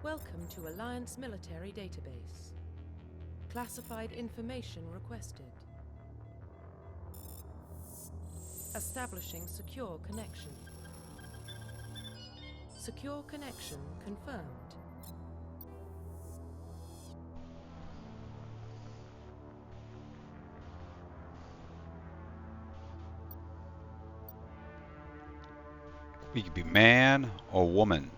Welcome to Alliance Military Database. Classified information requested. Establishing secure connection. Secure connection confirmed. We could be man or woman.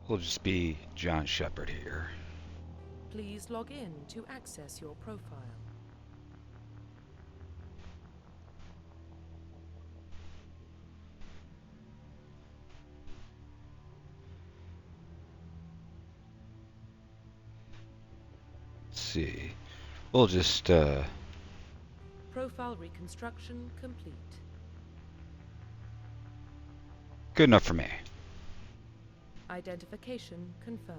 We'll just be John Shepard here. Please log in to access your profile. Let's see. We'll just Profile reconstruction complete. good enough for me. Identification confirmed.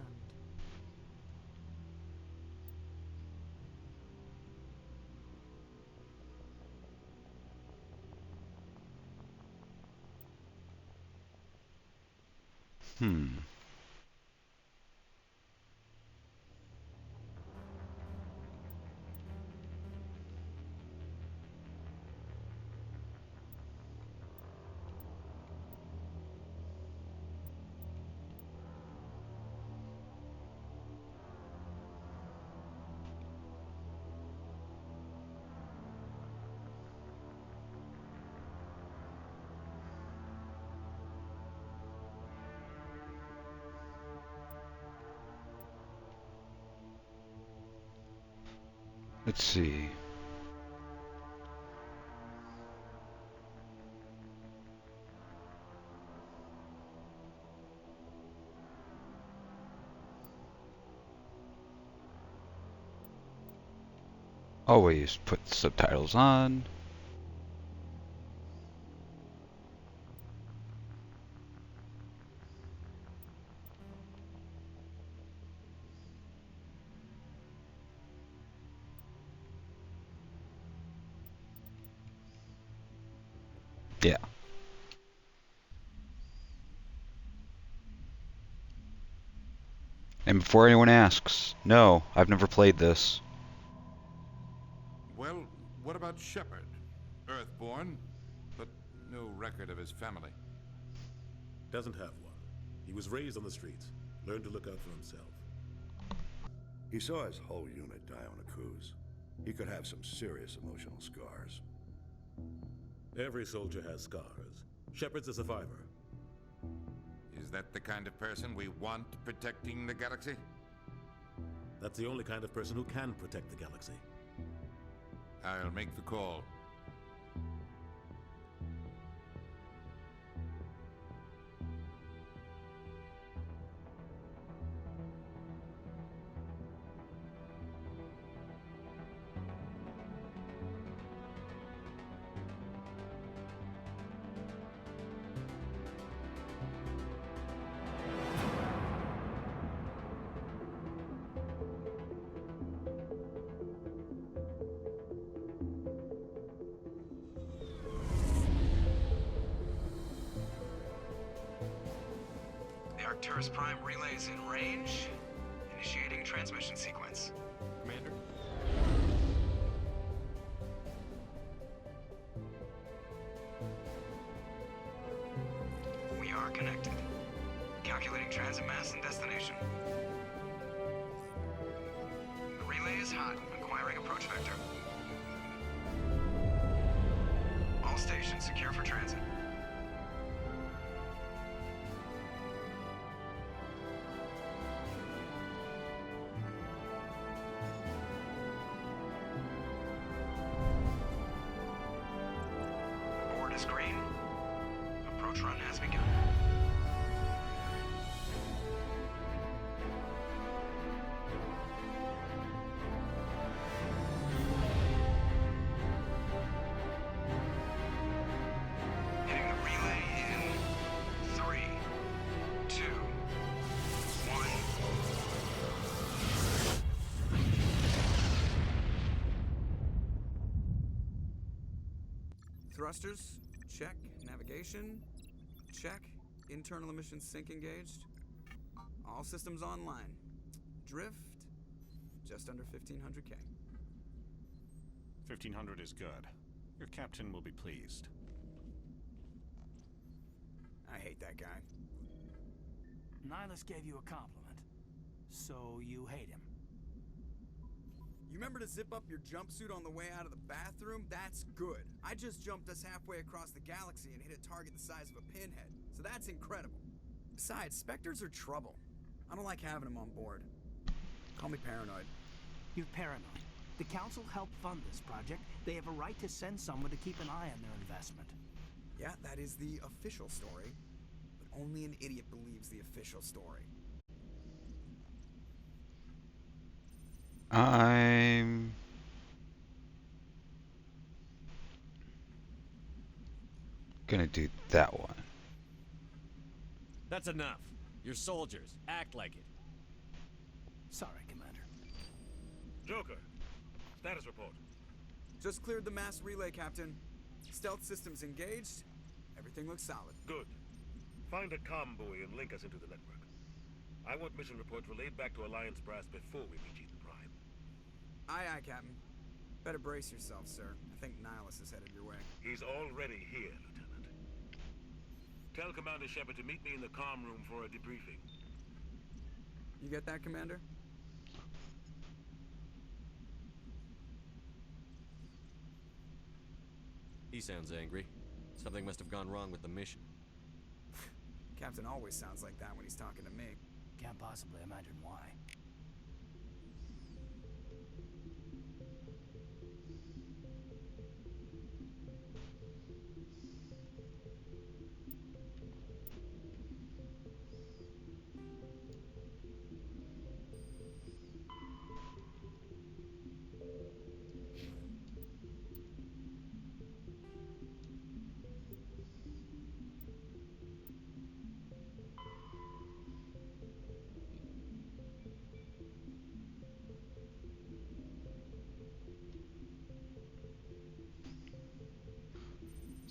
Let's see. Always put subtitles on. Yeah. And before anyone asks, no, I've never played this. Well, what about Shepard? Earthborn, but no record of his family. Doesn't have one. He was raised on the streets. Learned to look out for himself. He saw his whole unit die on a cruise. He could have some serious emotional scars. Every soldier has scars. Shepard's a survivor. Is that the kind of person we want protecting the galaxy? That's the only kind of person who can protect the galaxy. I'll make the call. Arcturus Prime relays in range. Initiating transmission sequence. Commander? We are connected. Calculating transit mass and destination. The relay is hot. Acquiring approach vector. All stations secure for transit. Board is green. Approach run has begun. Hitting the relay in 3, Thrusters? Check. Navigation? Check. Internal emission sync engaged. All systems online. Drift? Just under 1500K. 1500 is good. Your captain will be pleased. I hate that guy. Nihilus gave you a compliment, so you hate him. You remember to zip up your jumpsuit on the way out of the bathroom? That's good. I just jumped us halfway across the galaxy and hit a target the size of a pinhead, so that's incredible. Besides, Spectres are trouble. I don't like having them on board. Call me paranoid. You're paranoid. The Council helped fund this project. They have a right to send someone to keep an eye on their investment. Yeah, that is the official story. But only an idiot believes the official story. I'm gonna do that one. That's enough. You're soldiers. Act like it. Sorry, Commander. Joker, status report. Just cleared the mass relay, Captain. Stealth systems engaged. Everything looks solid. Good. Find a comm buoy and link us into the network. I want mission reports relayed back to Alliance Brass before we reach Eden Prime. Aye, aye, Captain. Better brace yourself, sir. I think Nihilus is headed your way. He's already here, Lieutenant. Tell Commander Shepard to meet me in the comm room for a debriefing. You get that, Commander? He sounds angry. Something must have gone wrong with the mission. Captain always sounds like that when he's talking to me. Can't possibly imagine why.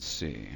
Let's see.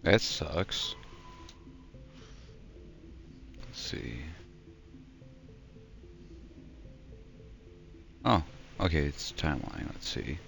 That sucks. Let's see. Oh, okay, it's timeline. Let's see.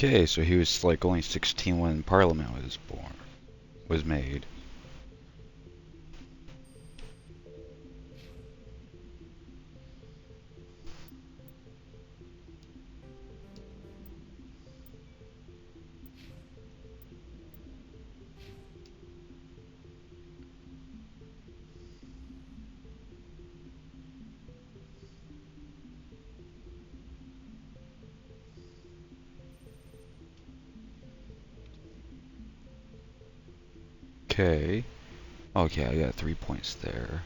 Okay, so he was like only 16 when Parliament was made. Okay. Okay, I got 3 points there.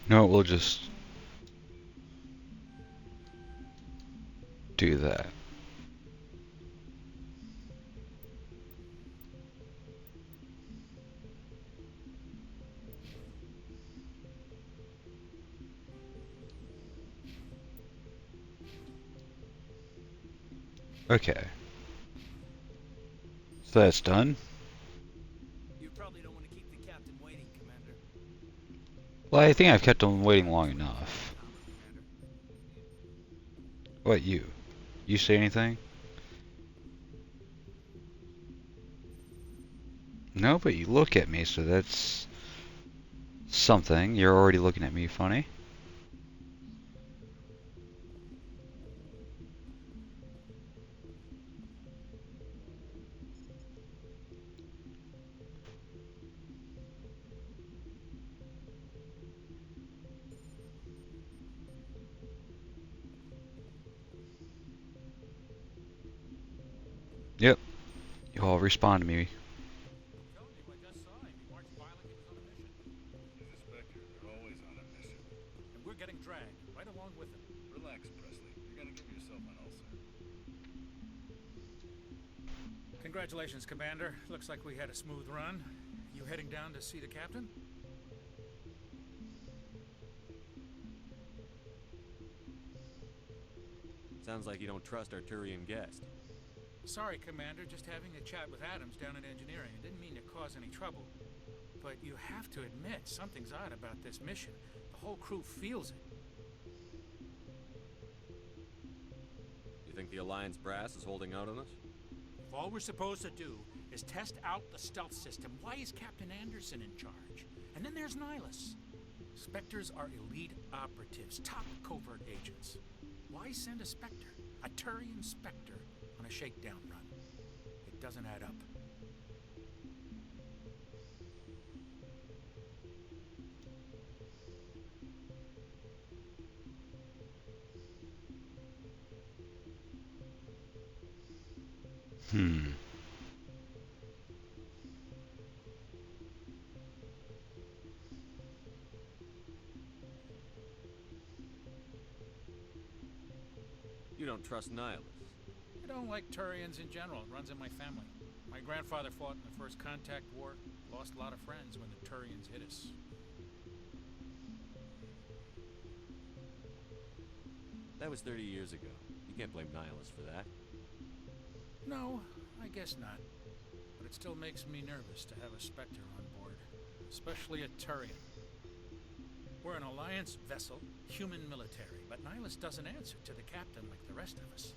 No, we'll just do that. Okay. So that's done. You probably don't want to keep the captain waiting, Commander. Well, I think I've kept him waiting long enough. What, you? You say anything? No, but you look at me, so that's something. You're already looking at me funny. Yep. You all respond to me. He's a Spectre. They're always on a mission. And we're getting dragged right along with him. Relax, Presley. You're gonna give yourself an ulcer. Congratulations, Commander. Looks like we had a smooth run. You heading down to see the captain? Sounds like you don't trust our Turian guest. Sorry, Commander. Just having a chat with Adams down in engineering. I didn't mean to cause any trouble. But you have to admit, something's odd about this mission. The whole crew feels it. You think the Alliance brass is holding out on us? If all we're supposed to do is test out the stealth system, why is Captain Anderson in charge? And then there's Nihilus. Spectres are elite operatives, top covert agents. Why send a Spectre, a Turian Spectre, on a shakedown run? It doesn't add up. You don't trust Nihilus. I don't like Turians in general. It runs in my family. My grandfather fought in the First Contact War. Lost a lot of friends when the Turians hit us. That was 30 years ago. You can't blame Nihilus for that. No, I guess not. But it still makes me nervous to have a Spectre on board. Especially a Turian. We're an Alliance vessel, human military, but Nihilus doesn't answer to the captain like the rest of us.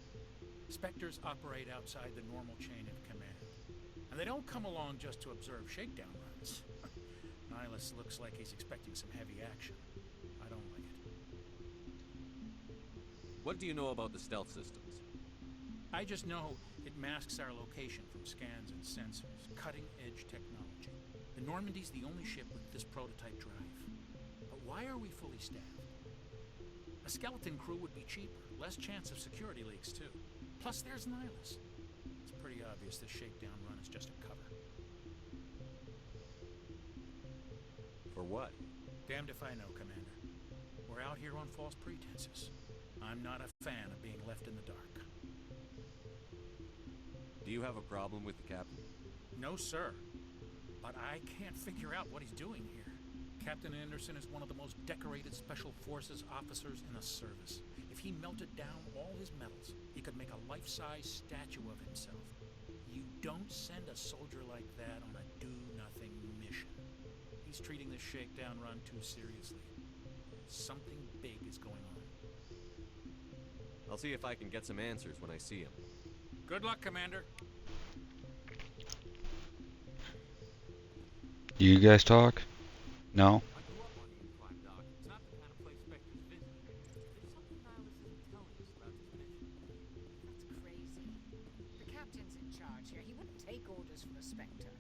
Spectres operate outside the normal chain of command. And they don't come along just to observe shakedown runs. Nihilus looks like he's expecting some heavy action. I don't like it. What do you know about the stealth systems? I just know it masks our location from scans and sensors. Cutting-edge technology. The Normandy's the only ship with this prototype drive. But why are we fully staffed? A skeleton crew would be cheaper. Less chance of security leaks, too. Plus, there's Nihilus. It's pretty obvious this shakedown run is just a cover. For what? Damned if I know, Commander. We're out here on false pretenses. I'm not a fan of being left in the dark. Do you have a problem with the captain? No, sir. But I can't figure out what he's doing here. Captain Anderson is one of the most decorated Special Forces officers in the service. If he melted down all his medals, he could make a life-size statue of himself. You don't send a soldier like that on a do-nothing mission. He's treating this shakedown run too seriously. Something big is going on. I'll see if I can get some answers when I see him. Good luck, Commander. You guys talk? No? I grew up on Eden Prime, Doc. It's not the kind of place Spectres visit. There's something Nihilus isn't telling us about this mission. That's crazy. The captain's in charge here. He wouldn't take orders from a Spectre.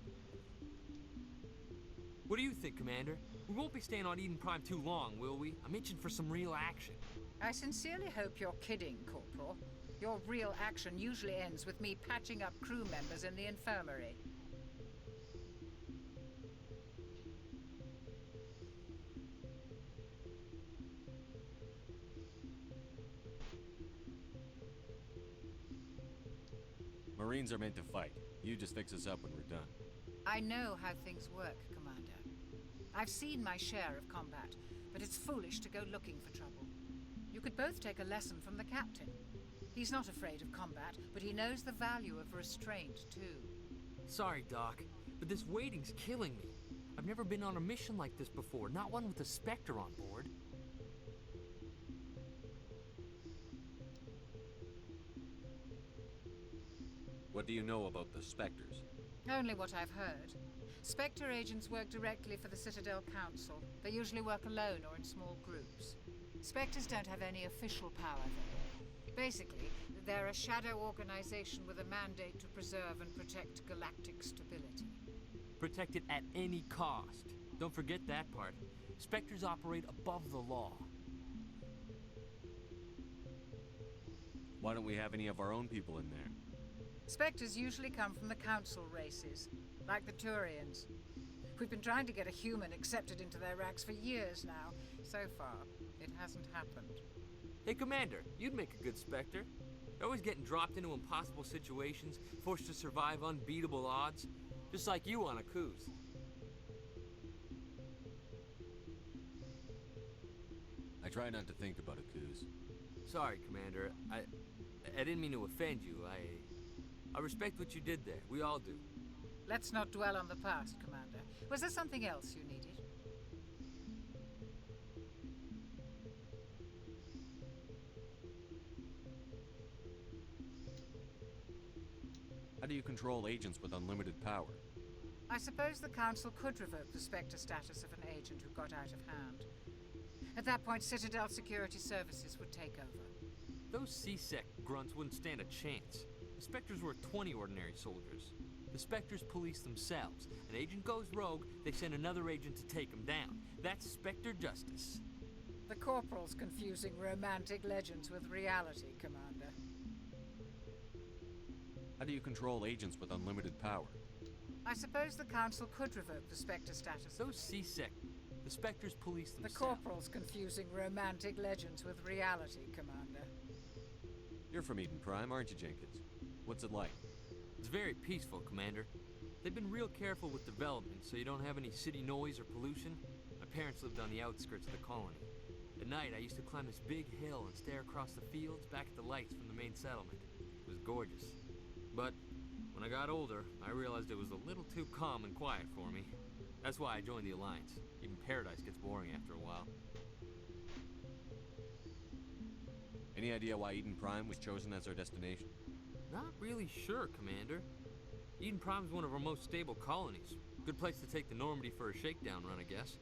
What do you think, Commander? We won't be staying on Eden Prime too long, will we? I'm itching for some real action. I sincerely hope you're kidding, Corporal. Your real action usually ends with me patching up crew members in the infirmary. Marines are meant to fight. You just fix us up when we're done. I know how things work, Commander. I've seen my share of combat, but it's foolish to go looking for trouble. You could both take a lesson from the captain. He's not afraid of combat, but he knows the value of restraint, too. Sorry, Doc, but this waiting's killing me. I've never been on a mission like this before, not one with a Spectre on board. What do you know about the Spectres? Only what I've heard. Spectre agents work directly for the Citadel Council. They usually work alone or in small groups. Spectres don't have any official power, though. Basically, they're a shadow organization with a mandate to preserve and protect galactic stability. Protect it at any cost. Don't forget that part. Spectres operate above the law. Why don't we have any of our own people in there? Spectres usually come from the Council races, like the Turians. We've been trying to get a human accepted into their ranks for years now. So far, it hasn't happened. Hey, Commander, you'd make a good Spectre. They're always getting dropped into impossible situations, forced to survive unbeatable odds. Just like you on Akuz. I try not to think about Akuz. Sorry, Commander. I didn't mean to offend you. I respect what you did there. We all do. Let's not dwell on the past, Commander. Was there something else you needed? How do you control agents with unlimited power? I suppose the Council could revoke the Spectre status of an agent who got out of hand. At that point, Citadel Security Services would take over. Those C-Sec grunts wouldn't stand a chance. The Spectres were 20 ordinary soldiers. The Spectres police themselves. An agent goes rogue, they send another agent to take him down. That's Spectre justice. The Corporal's confusing romantic legends with reality, Commander. How do you control agents with unlimited power? I suppose the Council could revoke the Spectre status. Those C-Sec. The Spectres police themselves. The Corporal's confusing romantic legends with reality, Commander. You're from Eden Prime, aren't you, Jenkins? What's it like? It's very peaceful, Commander. They've been real careful with development, so you don't have any city noise or pollution. My parents lived on the outskirts of the colony. At night, I used to climb this big hill and stare across the fields back at the lights from the main settlement. It was gorgeous. But when I got older, I realized it was a little too calm and quiet for me. That's why I joined the Alliance. Even Paradise gets boring after a while. Any idea why Eden Prime was chosen as our destination? Not really sure, Commander. Eden Prime's one of our most stable colonies. Good place to take the Normandy for a shakedown run, I guess.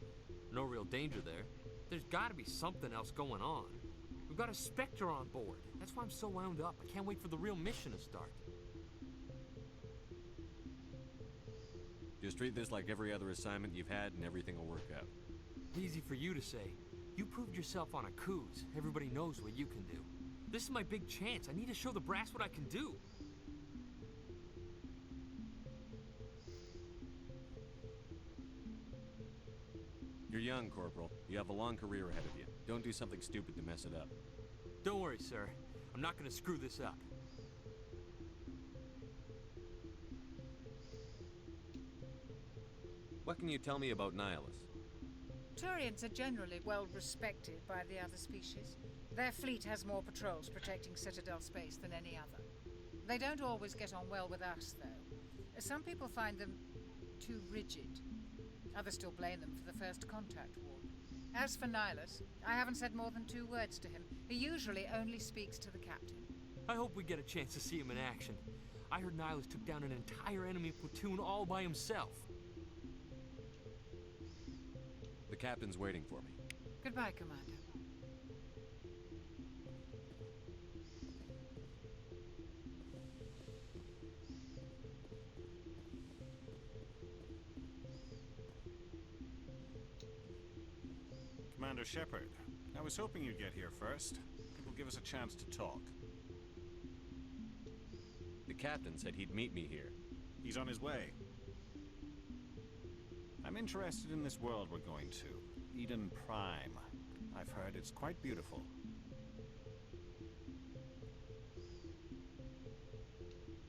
No real danger there. There's gotta be something else going on. We've got a Spectre on board. That's why I'm so wound up. I can't wait for the real mission to start. Just treat this like every other assignment you've had and everything will work out. Easy for you to say. You proved yourself on Akuz. Everybody knows what you can do. This is my big chance. I need to show the brass what I can do. You're young, Corporal. You have a long career ahead of you. Don't do something stupid to mess it up. Don't worry, sir. I'm not gonna screw this up. What can you tell me about Nihilus? Turians are generally well respected by the other species. Their fleet has more patrols protecting Citadel space than any other. They don't always get on well with us, though. Some people find them too rigid. Others still blame them for the First Contact War. As for Nihilus, I haven't said more than 2 words to him. He usually only speaks to the captain. I hope we get a chance to see him in action. I heard Nihilus took down an entire enemy platoon all by himself. The captain's waiting for me. Goodbye, Commander. Commander Shepard, I was hoping you'd get here first. It will give us a chance to talk. The captain said he'd meet me here. He's on his way. I'm interested in this world we're going to. Eden Prime. I've heard it's quite beautiful.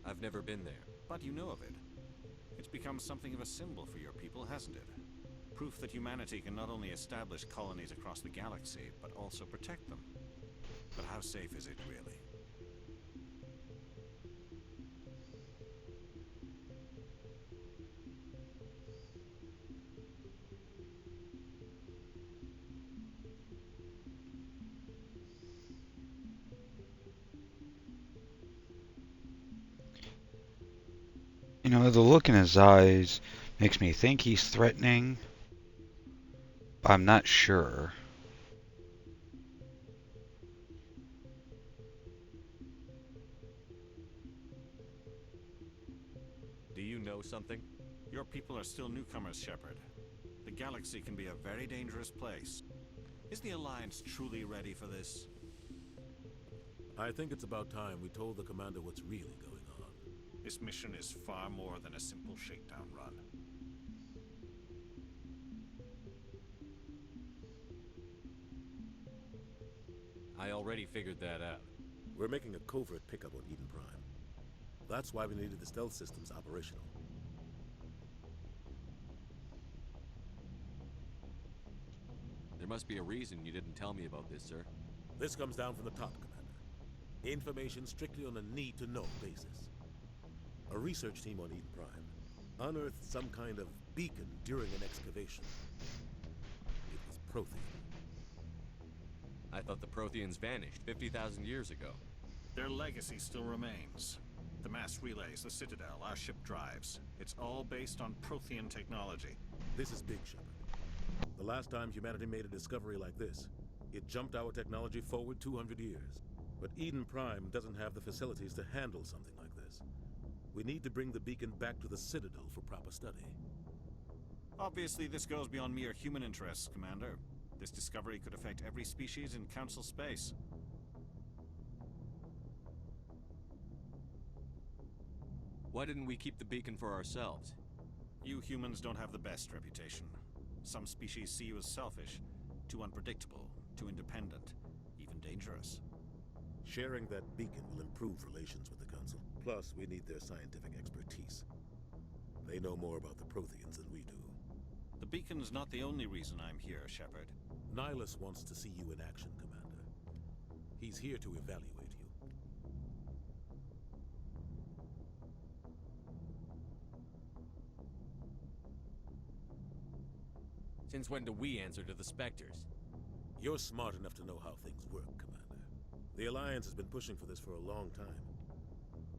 I've never been there. But you know of it. It's become something of a symbol for your people, hasn't it? Proof that humanity can not only establish colonies across the galaxy, but also protect them. But how safe is it, really? You know, the look in his eyes makes me think he's threatening. I'm not sure. Do you know something? Your people are still newcomers, Shepard. The galaxy can be a very dangerous place. Is the Alliance truly ready for this? I think it's about time we told the Commander what's really going on. This mission is far more than a simple shakedown run. I already figured that out. We're making a covert pickup on Eden Prime. That's why we needed the stealth systems operational. There must be a reason you didn't tell me about this, sir. This comes down from the top, Commander. Information strictly on a need-to-know basis. A research team on Eden Prime unearthed some kind of beacon during an excavation. It was Prothean. I thought the Protheans vanished 50,000 years ago. Their legacy still remains. The mass relays, the Citadel, our ship drives. It's all based on Prothean technology. This is big, Shepard. The last time humanity made a discovery like this, it jumped our technology forward 200 years. But Eden Prime doesn't have the facilities to handle something like this. We need to bring the beacon back to the Citadel for proper study. Obviously, this goes beyond mere human interests, Commander. This discovery could affect every species in Council space. Why didn't we keep the beacon for ourselves? You humans don't have the best reputation. Some species see you as selfish, too unpredictable, too independent, even dangerous. Sharing that beacon will improve relations with the Council. Plus, we need their scientific expertise. They know more about the Protheans than we do. The beacon's not the only reason I'm here, Shepard. Nihilus wants to see you in action, Commander. He's here to evaluate you. Since when do we answer to the Spectres? You're smart enough to know how things work, Commander. The Alliance has been pushing for this for a long time.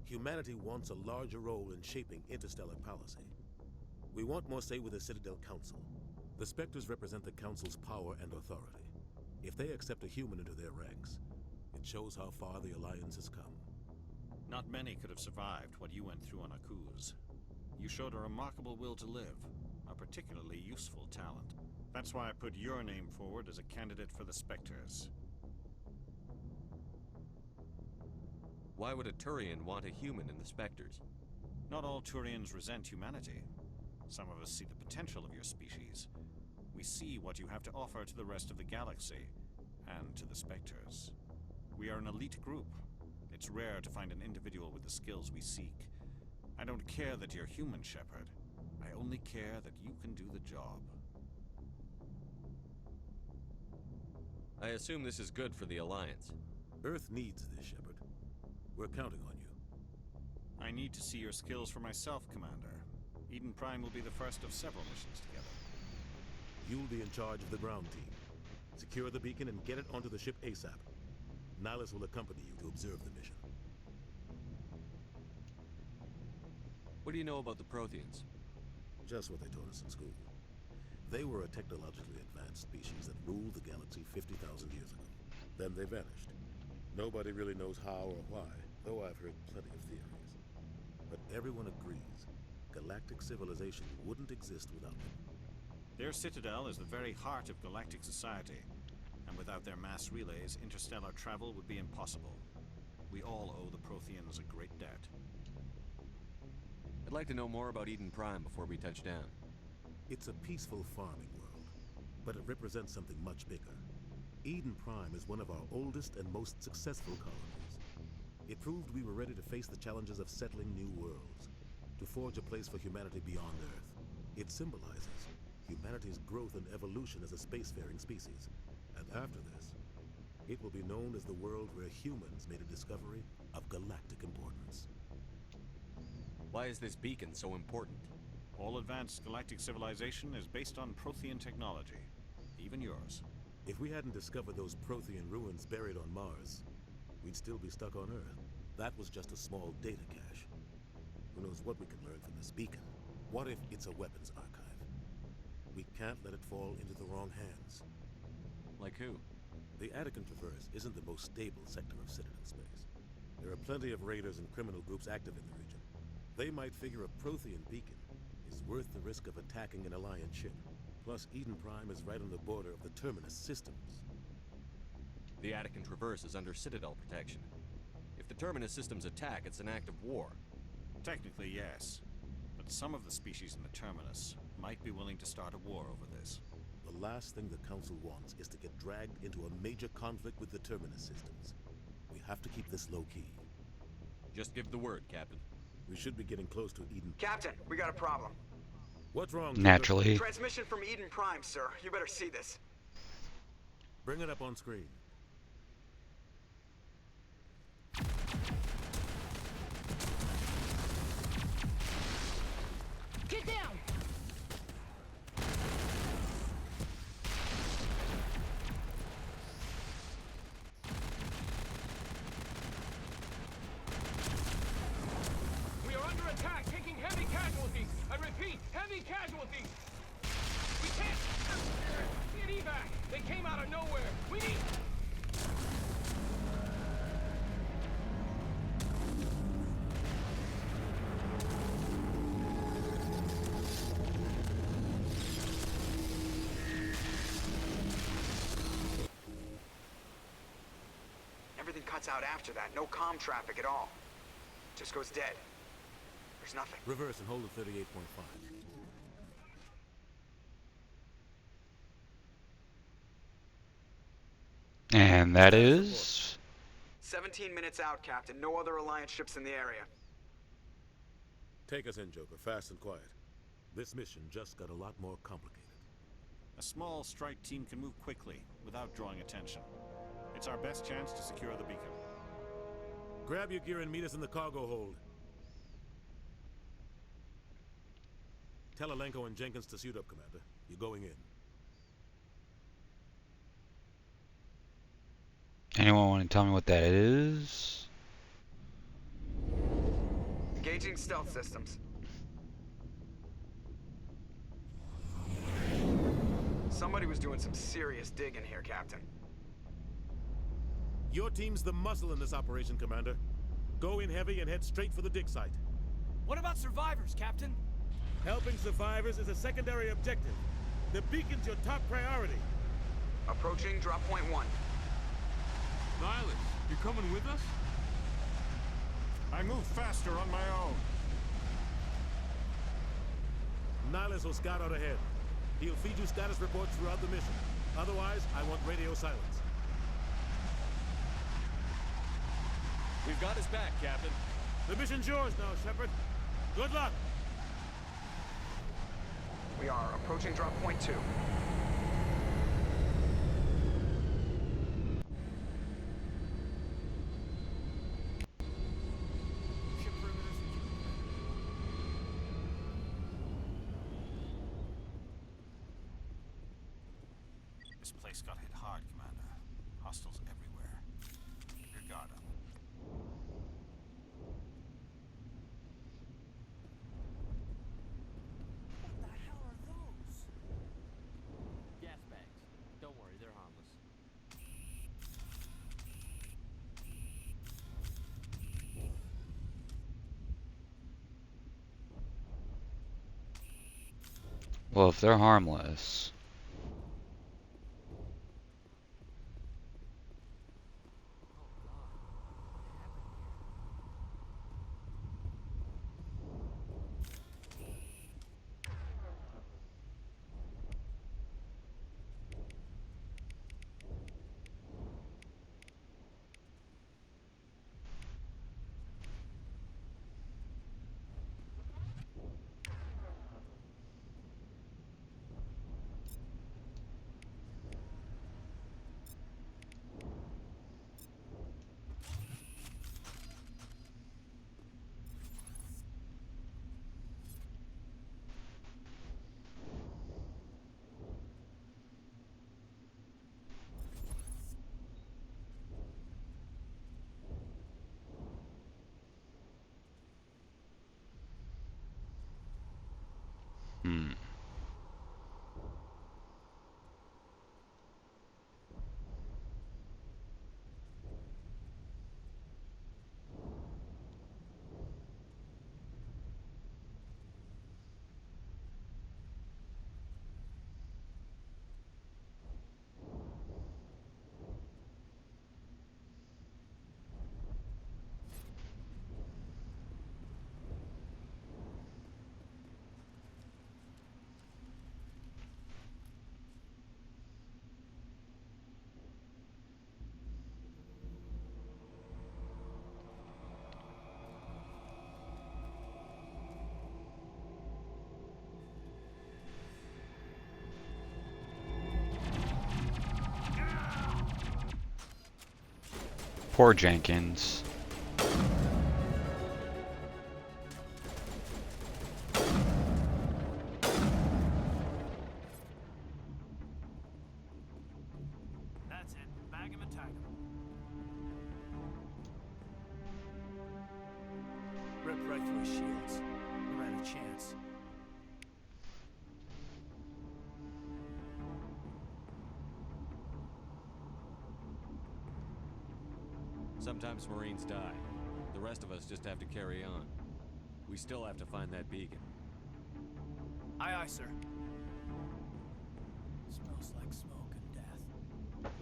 Humanity wants a larger role in shaping interstellar policy. We want more say with the Citadel Council. The Spectres represent the Council's power and authority. If they accept a human into their ranks, it shows how far the Alliance has come. Not many could have survived what you went through on Akuz. You showed a remarkable will to live, a particularly useful talent. That's why I put your name forward as a candidate for the Spectres. Why would a Turian want a human in the Spectres? Not all Turians resent humanity. Some of us see the potential of your species. We see what you have to offer to the rest of the galaxy, and to the Spectres. We are an elite group. It's rare to find an individual with the skills we seek. I don't care that you're human, Shepard. I only care that you can do the job. I assume this is good for the Alliance. Earth needs this, Shepard. We're counting on you. I need to see your skills for myself, Commander. Eden Prime will be the first of several missions together. You'll be in charge of the ground team. Secure the beacon and get it onto the ship ASAP. Nihilus will accompany you to observe the mission. What do you know about the Protheans? Just what they taught us in school. They were a technologically advanced species that ruled the galaxy 50,000 years ago. Then they vanished. Nobody really knows how or why, though I've heard plenty of theories. But everyone agrees, galactic civilization wouldn't exist without them. Their citadel is the very heart of galactic society, and without their mass relays, interstellar travel would be impossible. We all owe the Protheans a great debt. I'd like to know more about Eden Prime before we touch down. It's a peaceful farming world, but it represents something much bigger. Eden Prime is one of our oldest and most successful colonies. It proved we were ready to face the challenges of settling new worlds, to forge a place for humanity beyond Earth. It symbolizes humanity's growth and evolution as a spacefaring species. And after this, it will be known as the world where humans made a discovery of galactic importance. Why is this beacon so important? All advanced galactic civilization is based on Prothean technology, even yours. If we hadn't discovered those Prothean ruins buried on Mars, we'd still be stuck on Earth. That was just a small data cache. Who knows what we can learn from this beacon? What if it's a weapons archive? We can't let it fall into the wrong hands. Like who? The Attican Traverse isn't the most stable sector of Citadel space. There are plenty of raiders and criminal groups active in the region. They might figure a Prothean beacon is worth the risk of attacking an Alliance ship. Plus, Eden Prime is right on the border of the Terminus systems. The Attican Traverse is under Citadel protection. If the Terminus systems attack, it's an act of war. Technically, yes. But some of the species in the Terminus might be willing to start a war over this. The last thing the Council wants is to get dragged into a major conflict with the Terminus systems. We have to keep this low-key. Just give the word, Captain. We should be getting close to Eden. Captain, we got a problem. What's wrong? Naturally. Transmission from Eden Prime, sir. You better see this. Bring it up on screen. Get down! We are under attack, taking heavy casualties. I repeat, heavy casualties. We can't get evac. They came out of nowhere. We need. Everything cuts out after that. No comm traffic at all. Just goes dead. There's nothing. Reverse and hold at 38.5. And that is... 17 minutes out, Captain. No other Alliance ships in the area. Take us in, Joker. Fast and quiet. This mission just got a lot more complicated. A small strike team can move quickly, without drawing attention. It's our best chance to secure the beacon. Grab your gear and meet us in the cargo hold. Tell Alenko and Jenkins to suit up, Commander. You're going in. Anyone want to tell me what that is? Engaging stealth systems. Somebody was doing some serious digging here, Captain. Your team's the muscle in this operation, Commander. Go in heavy and head straight for the dig site. What about survivors, Captain? Helping survivors is a secondary objective. The beacon's your top priority. Approaching drop point 1. Nihilus, you coming with us? I move faster on my own. Nihilus will scout out ahead. He'll feed you status reports throughout the mission. Otherwise, I want radio silence. We've got his back, Captain. The mission's yours now, Shepard. Good luck! We are approaching drop point 2. This place got hit hard, Commander. Hostiles everywhere. Your guard up. What the hell are those? Gas bags. Don't worry, they're harmless. Well, if they're harmless... Poor Jenkins. That's it. Bag him and tag him. Ripped right through his shields. Never had a chance. Sometimes Marines die. The rest of us just have to carry on. We still have to find that beacon. Aye, aye, sir. Smells like smoke and death.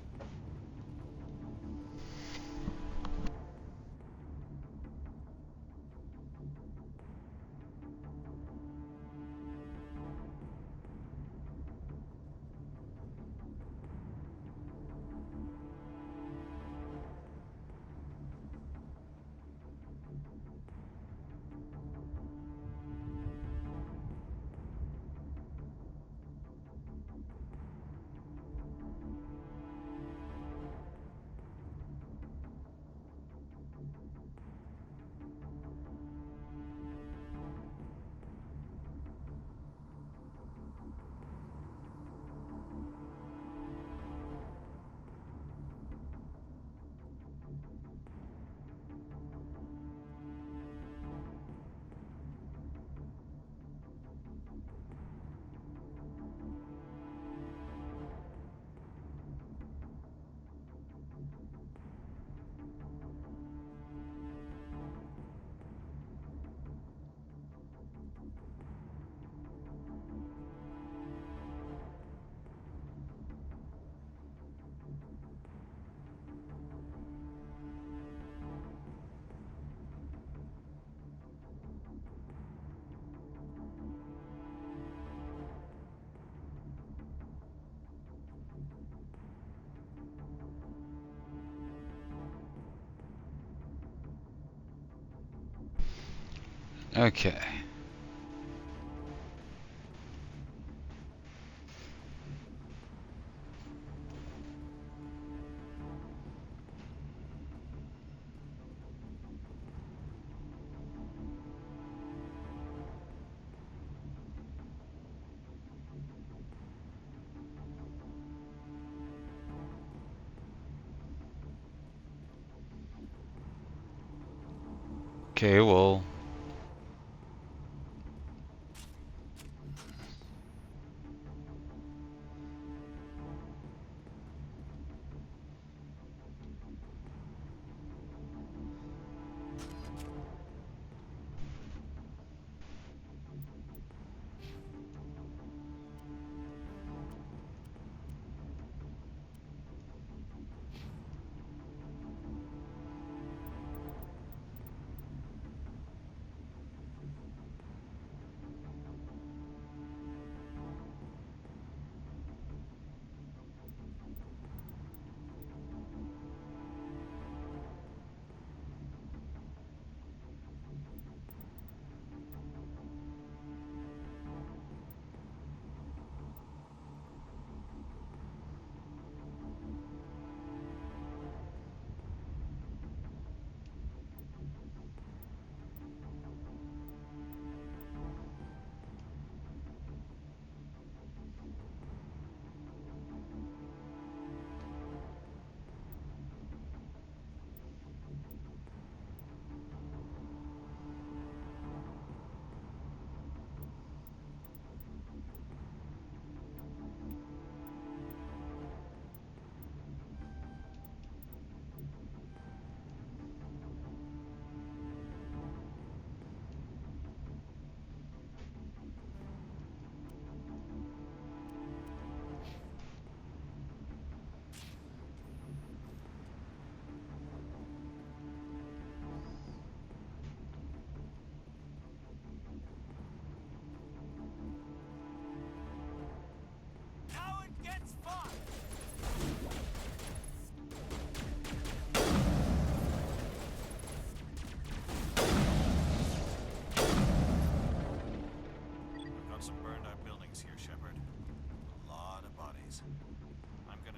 Okay. Okay, well.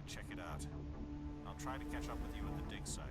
Check it out. I'll try to catch up with you at the dig site.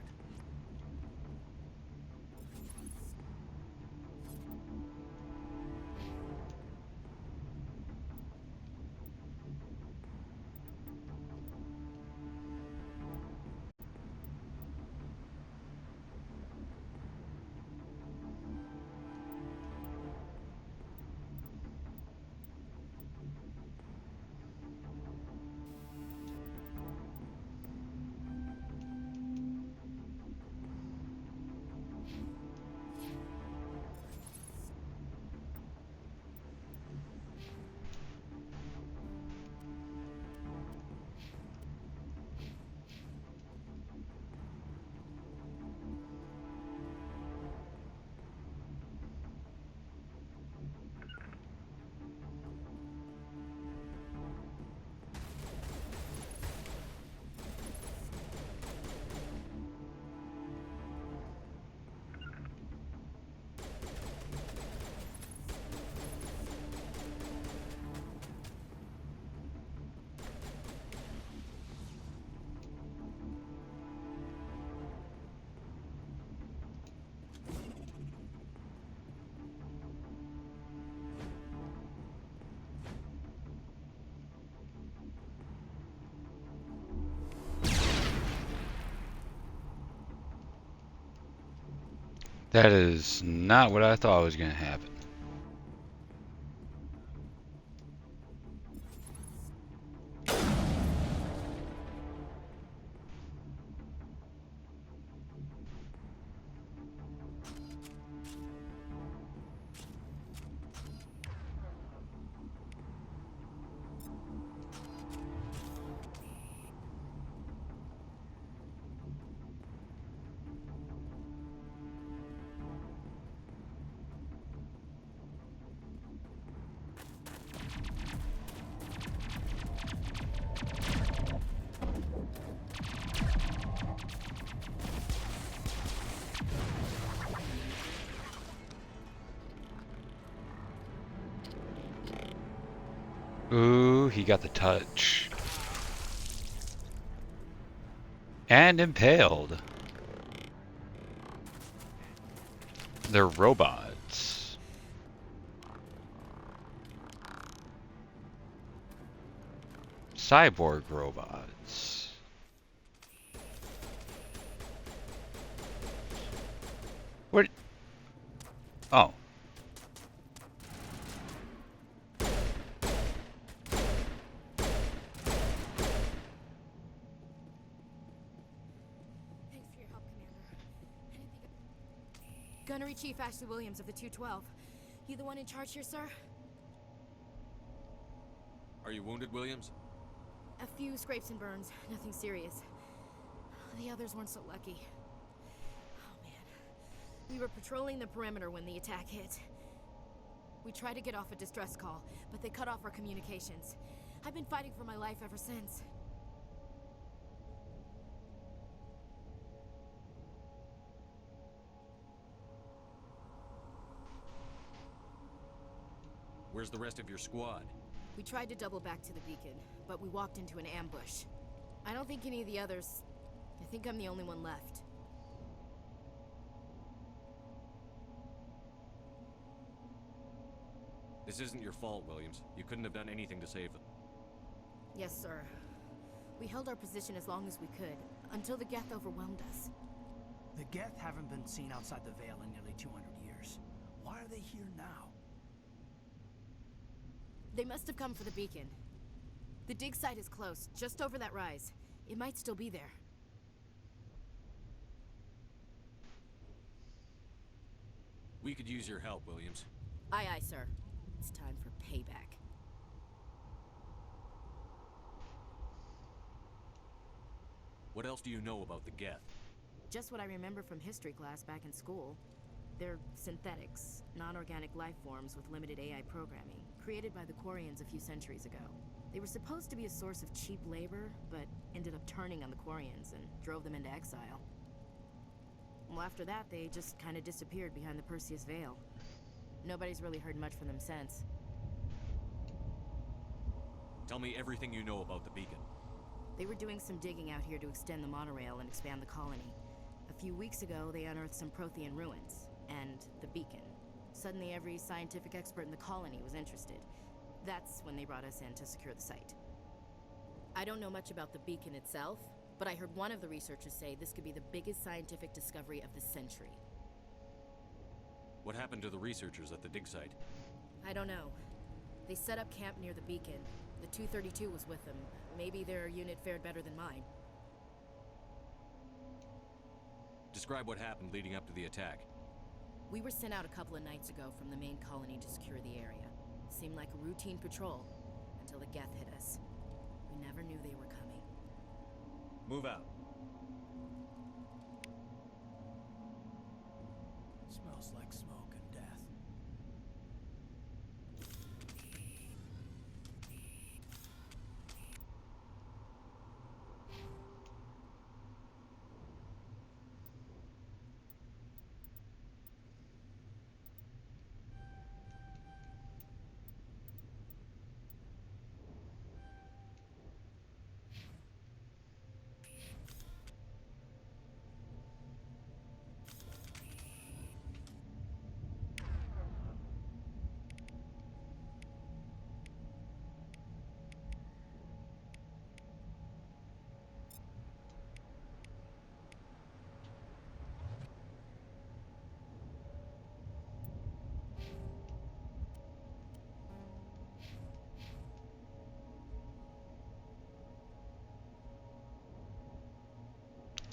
That is not what I thought was going to happen. Ooh, he got the touch. And impaled. They're robots. Cyborg robots. What? Oh. Gunnery Chief Ashley Williams of the 212. You the one in charge here, sir? Are you wounded, Williams? A few scrapes and burns, nothing serious. The others weren't so lucky. Oh man. We were patrolling the perimeter when the attack hit. We tried to get off a distress call, but they cut off our communications. I've been fighting for my life ever since. Where's the rest of your squad? We tried to double back to the beacon, but we walked into an ambush. I don't think any of the others... I think I'm the only one left. This isn't your fault, Williams. You couldn't have done anything to save them. Yes, sir. We held our position as long as we could, until the Geth overwhelmed us. The Geth haven't been seen outside the Veil in nearly 200 years. Why are they here now? They must have come for the beacon. The dig site is close, just over that rise. It might still be there. We could use your help, Williams. Aye, aye, sir. It's time for payback. What else do you know about the Geth? Just what I remember from history class back in school. They're synthetics, non-organic life forms with limited AI programming, created by the Quarians a few centuries ago. They were supposed to be a source of cheap labor, but ended up turning on the Quarians and drove them into exile. Well, after that, they just kind of disappeared behind the Perseus Veil. Nobody's really heard much from them since. Tell me everything you know about the beacon. They were doing some digging out here to extend the monorail and expand the colony. A few weeks ago, they unearthed some Prothean ruins, and the beacon. Suddenly, every scientific expert in the colony was interested. That's when they brought us in to secure the site. I don't know much about the beacon itself, but I heard one of the researchers say this could be the biggest scientific discovery of the century. What happened to the researchers at the dig site? I don't know. They set up camp near the beacon. The 232 was with them. Maybe their unit fared better than mine. Describe what happened leading up to the attack. We were sent out a couple of nights ago from the main colony to secure the area. Seemed like a routine patrol, until the Geth hit us. We never knew they were coming. Move out. Smells like smoke and death.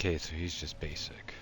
Okay, so he's just basic.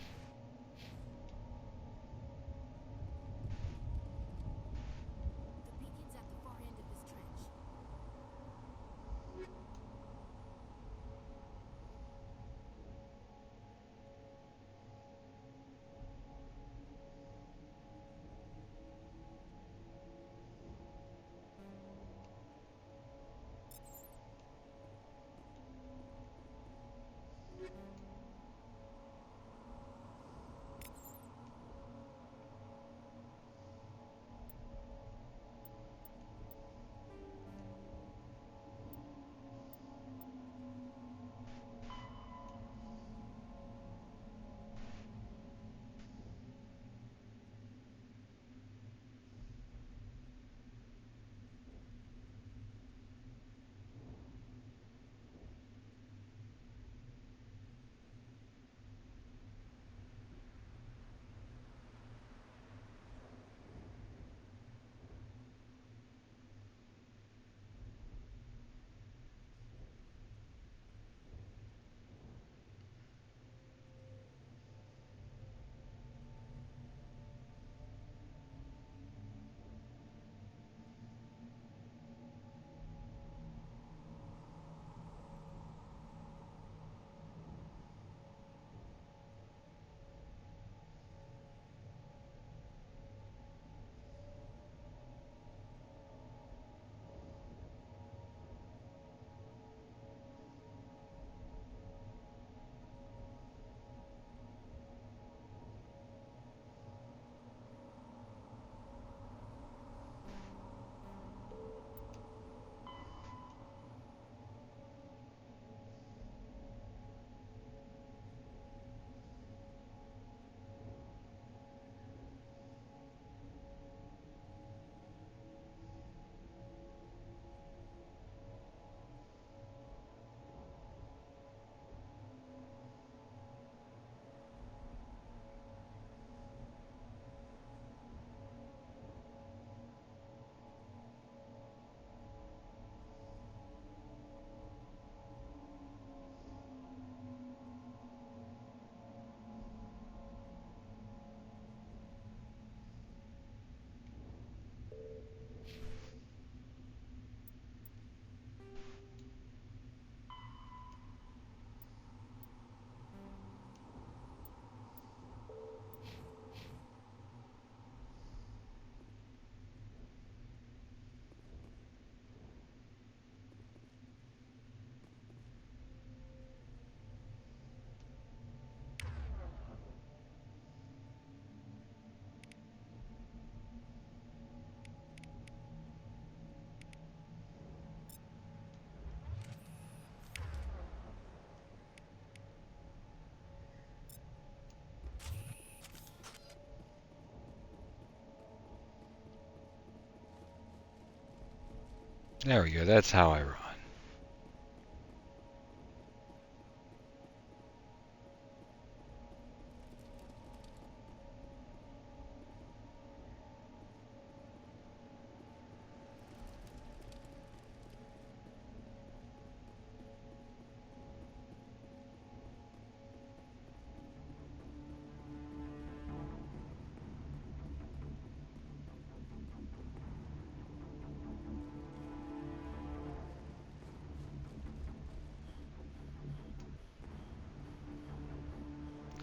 There we go, that's how I run.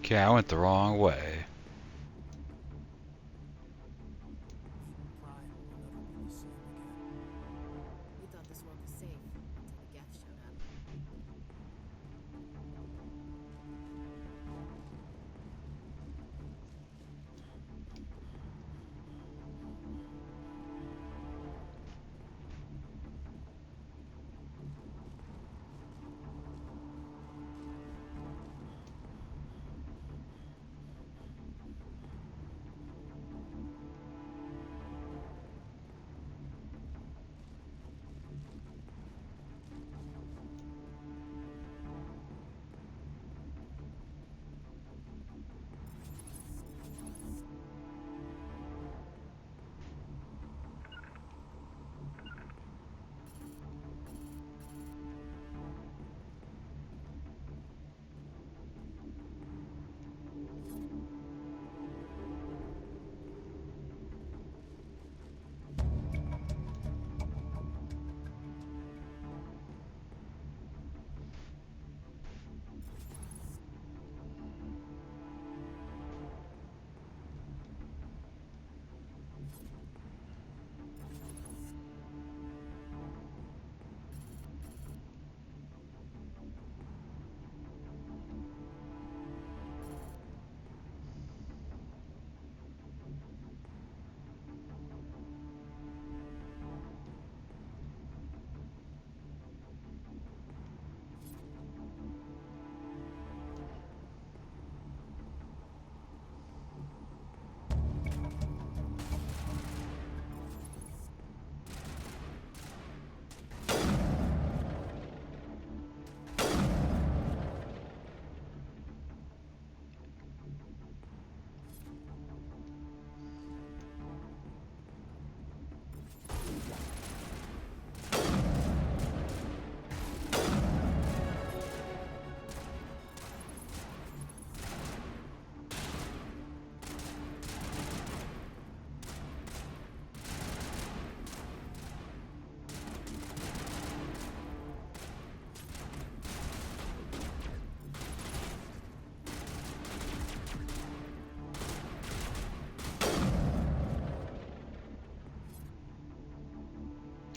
Okay, I went the wrong way. We thought this world was safe until the Geth showed up.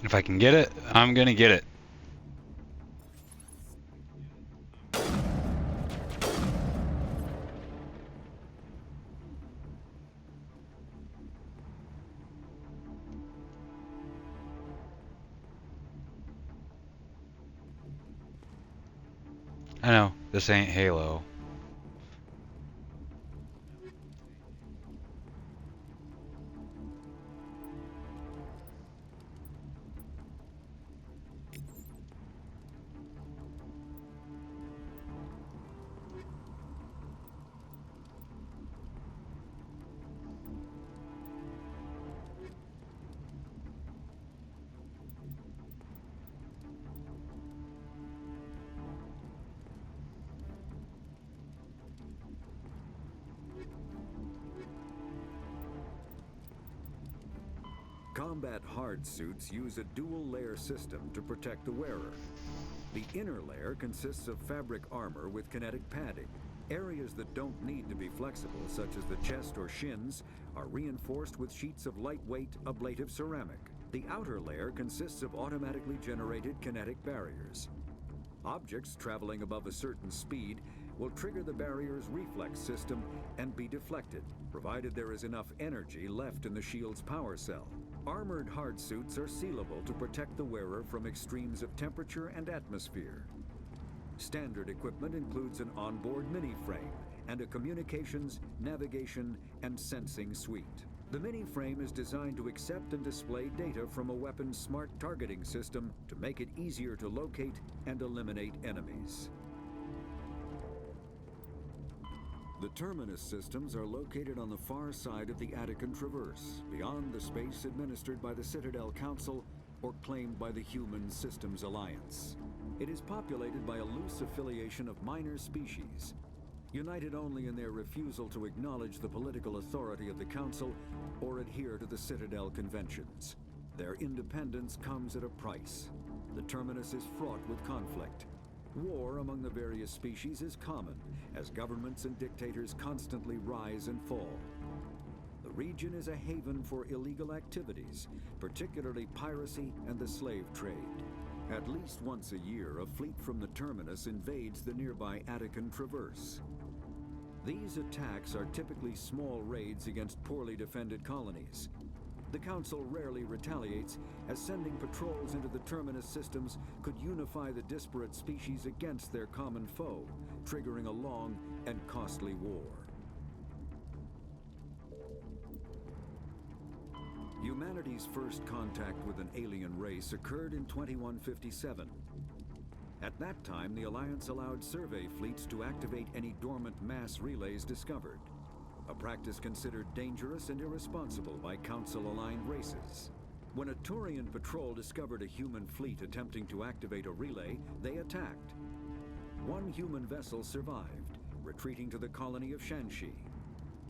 If I can get it, I'm gonna get it. I know, this ain't Halo. Combat hard suits use a dual-layer system to protect the wearer. The inner layer consists of fabric armor with kinetic padding. Areas that don't need to be flexible, such as the chest or shins, are reinforced with sheets of lightweight, ablative ceramic. The outer layer consists of automatically generated kinetic barriers. Objects traveling above a certain speed will trigger the barrier's reflex system and be deflected, provided there is enough energy left in the shield's power cell. Armored hard suits are sealable to protect the wearer from extremes of temperature and atmosphere. Standard equipment includes an onboard mini-frame and a communications, navigation, and sensing suite. The mini-frame is designed to accept and display data from a weapon's smart targeting system to make it easier to locate and eliminate enemies. The Terminus systems are located on the far side of the Attican Traverse, beyond the space administered by the Citadel Council or claimed by the Human Systems Alliance. It is populated by a loose affiliation of minor species, united only in their refusal to acknowledge the political authority of the Council or adhere to the Citadel Conventions. Their independence comes at a price. The Terminus is fraught with conflict. War among the various species is common, as governments and dictators constantly rise and fall. The region is a haven for illegal activities, particularly piracy and the slave trade. At least once a year, a fleet from the Terminus invades the nearby Attican Traverse. These attacks are typically small raids against poorly defended colonies. The Council rarely retaliates, as sending patrols into the Terminus systems could unify the disparate species against their common foe, triggering a long and costly war. Humanity's first contact with an alien race occurred in 2157. At that time, the Alliance allowed survey fleets to activate any dormant mass relays discovered, a practice considered dangerous and irresponsible by Council-aligned races. When a Turian patrol discovered a human fleet attempting to activate a relay, they attacked. One human vessel survived, retreating to the colony of Shanxi.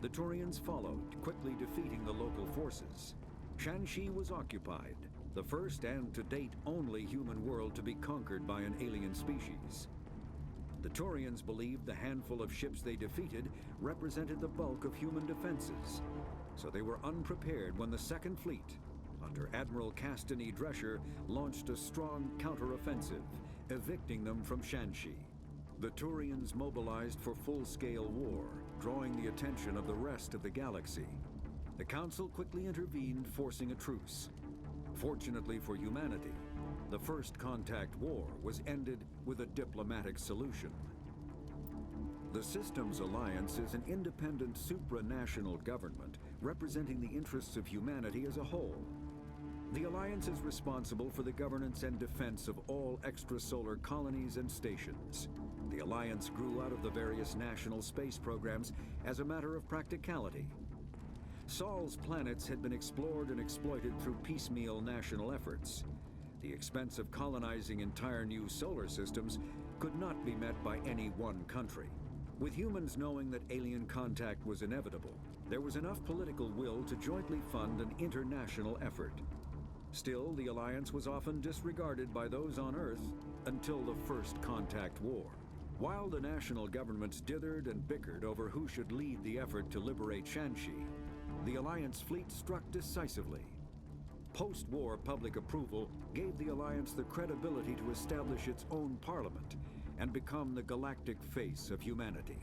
The Turians followed, quickly defeating the local forces. Shanxi was occupied, the first and to date only human world to be conquered by an alien species. The Turians believed the handful of ships they defeated represented the bulk of human defenses, so they were unprepared when the Second Fleet, under Admiral Castany Drescher, launched a strong counteroffensive, evicting them from Shanxi. The Turians mobilized for full-scale war, drawing the attention of the rest of the galaxy. The Council quickly intervened, forcing a truce. Fortunately for humanity, the First Contact War was ended with a diplomatic solution. The Systems Alliance is an independent supranational government representing the interests of humanity as a whole. The Alliance is responsible for the governance and defense of all extrasolar colonies and stations. The Alliance grew out of the various national space programs as a matter of practicality. Sol's planets had been explored and exploited through piecemeal national efforts. The expense of colonizing entire new solar systems could not be met by any one country. With humans knowing that alien contact was inevitable, there was enough political will to jointly fund an international effort. Still, the Alliance was often disregarded by those on Earth until the First Contact War. While the national governments dithered and bickered over who should lead the effort to liberate Shanxi, the Alliance fleet struck decisively. Post-war public approval gave the Alliance the credibility to establish its own parliament and become the galactic face of humanity.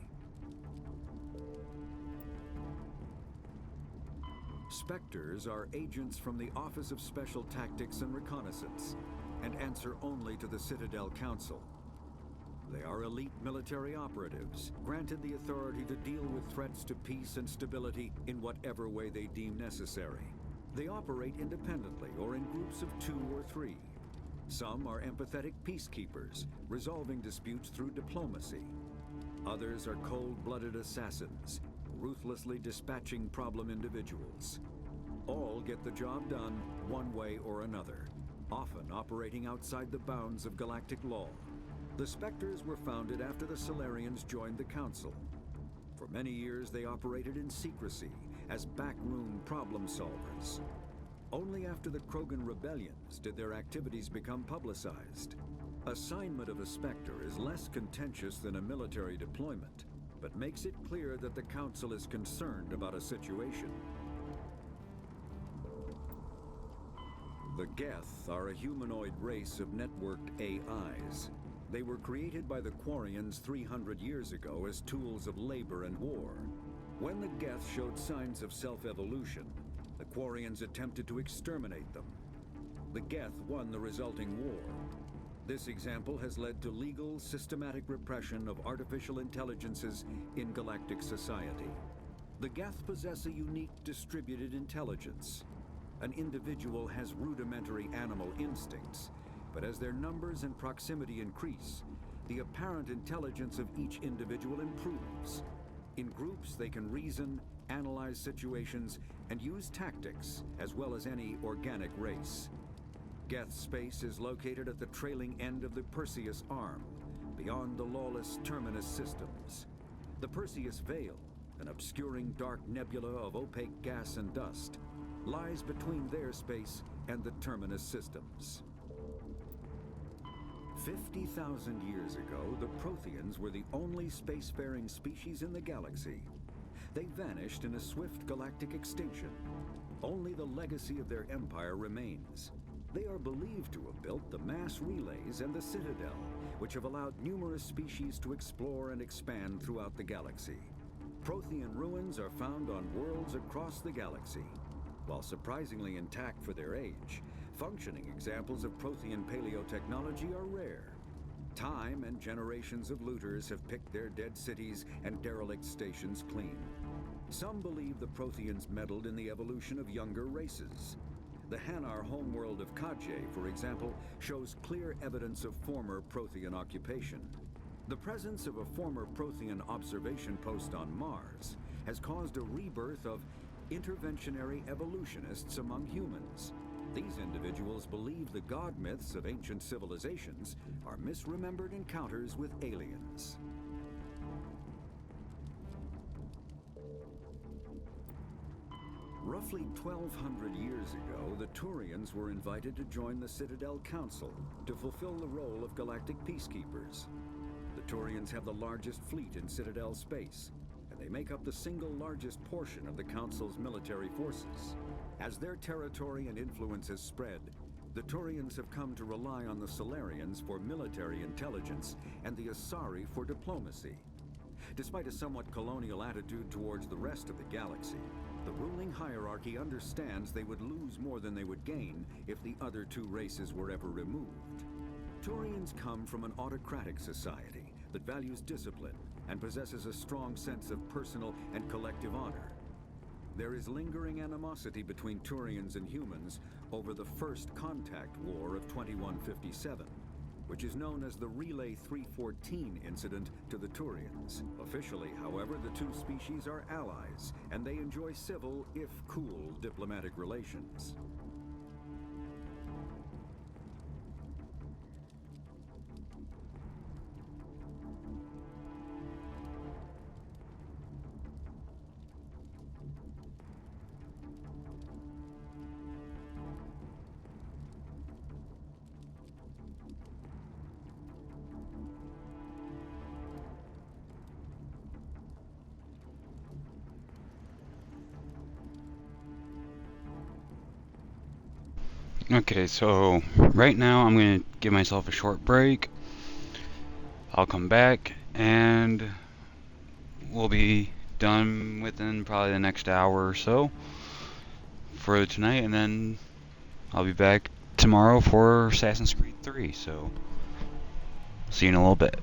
Spectres are agents from the Office of Special Tactics and Reconnaissance, and answer only to the Citadel Council. They are elite military operatives, granted the authority to deal with threats to peace and stability in whatever way they deem necessary. They operate independently or in groups of 2 or 3. Some are empathetic peacekeepers, resolving disputes through diplomacy. Others are cold-blooded assassins, ruthlessly dispatching problem individuals. All get the job done one way or another, often operating outside the bounds of galactic law. The Spectres were founded after the Solarians joined the Council. For many years they operated in secrecy as backroom problem solvers. Only after the Krogan rebellions did their activities become publicized. Assignment of a Spectre is less contentious than a military deployment, but makes it clear that the Council is concerned about a situation. The Geth are a humanoid race of networked AIs. They were created by the Quarians 300 years ago as tools of labor and war. When the Geth showed signs of self-evolution, the Quarians attempted to exterminate them. The Geth won the resulting war. This example has led to legal, systematic repression of artificial intelligences in galactic society. The Geth possess a unique distributed intelligence. An individual has rudimentary animal instincts, but as their numbers and proximity increase, the apparent intelligence of each individual improves. In groups, they can reason, analyze situations, and use tactics, as well as any organic race. Geth space is located at the trailing end of the Perseus Arm, beyond the lawless Terminus systems. The Perseus Veil, an obscuring dark nebula of opaque gas and dust, lies between their space and the Terminus systems. 50,000 years ago, the Protheans were the only spacefaring species in the galaxy. They vanished in a swift galactic extinction. Only the legacy of their empire remains. They are believed to have built the mass relays and the Citadel, which have allowed numerous species to explore and expand throughout the galaxy. Prothean ruins are found on worlds across the galaxy. While surprisingly intact for their age, functioning examples of Prothean paleotechnology are rare. Time and generations of looters have picked their dead cities and derelict stations clean. Some believe the Protheans meddled in the evolution of younger races. The Hanar homeworld of Kadje, for example, shows clear evidence of former Prothean occupation. The presence of a former Prothean observation post on Mars has caused a rebirth of interventionary evolutionists among humans. These individuals believe the god myths of ancient civilizations are misremembered encounters with aliens. Roughly 1,200 years ago, the Turians were invited to join the Citadel Council to fulfill the role of galactic peacekeepers. The Turians have the largest fleet in Citadel space, and they make up the single largest portion of the Council's military forces. As their territory and influence has spread, the Turians have come to rely on the Solarians for military intelligence and the Asari for diplomacy. Despite a somewhat colonial attitude towards the rest of the galaxy, the ruling hierarchy understands they would lose more than they would gain if the other two races were ever removed. Turians come from an autocratic society that values discipline and possesses a strong sense of personal and collective honor. There is lingering animosity between Turians and humans over the First Contact War of 2157, which is known as the Relay 314 incident to the Turians. Officially, however, the two species are allies, and they enjoy civil, if cool, diplomatic relations. Okay, so right now I'm going to give myself a short break. I'll come back and we'll be done within probably the next hour or so for tonight, and then I'll be back tomorrow for Assassin's Creed 3, so see you in a little bit.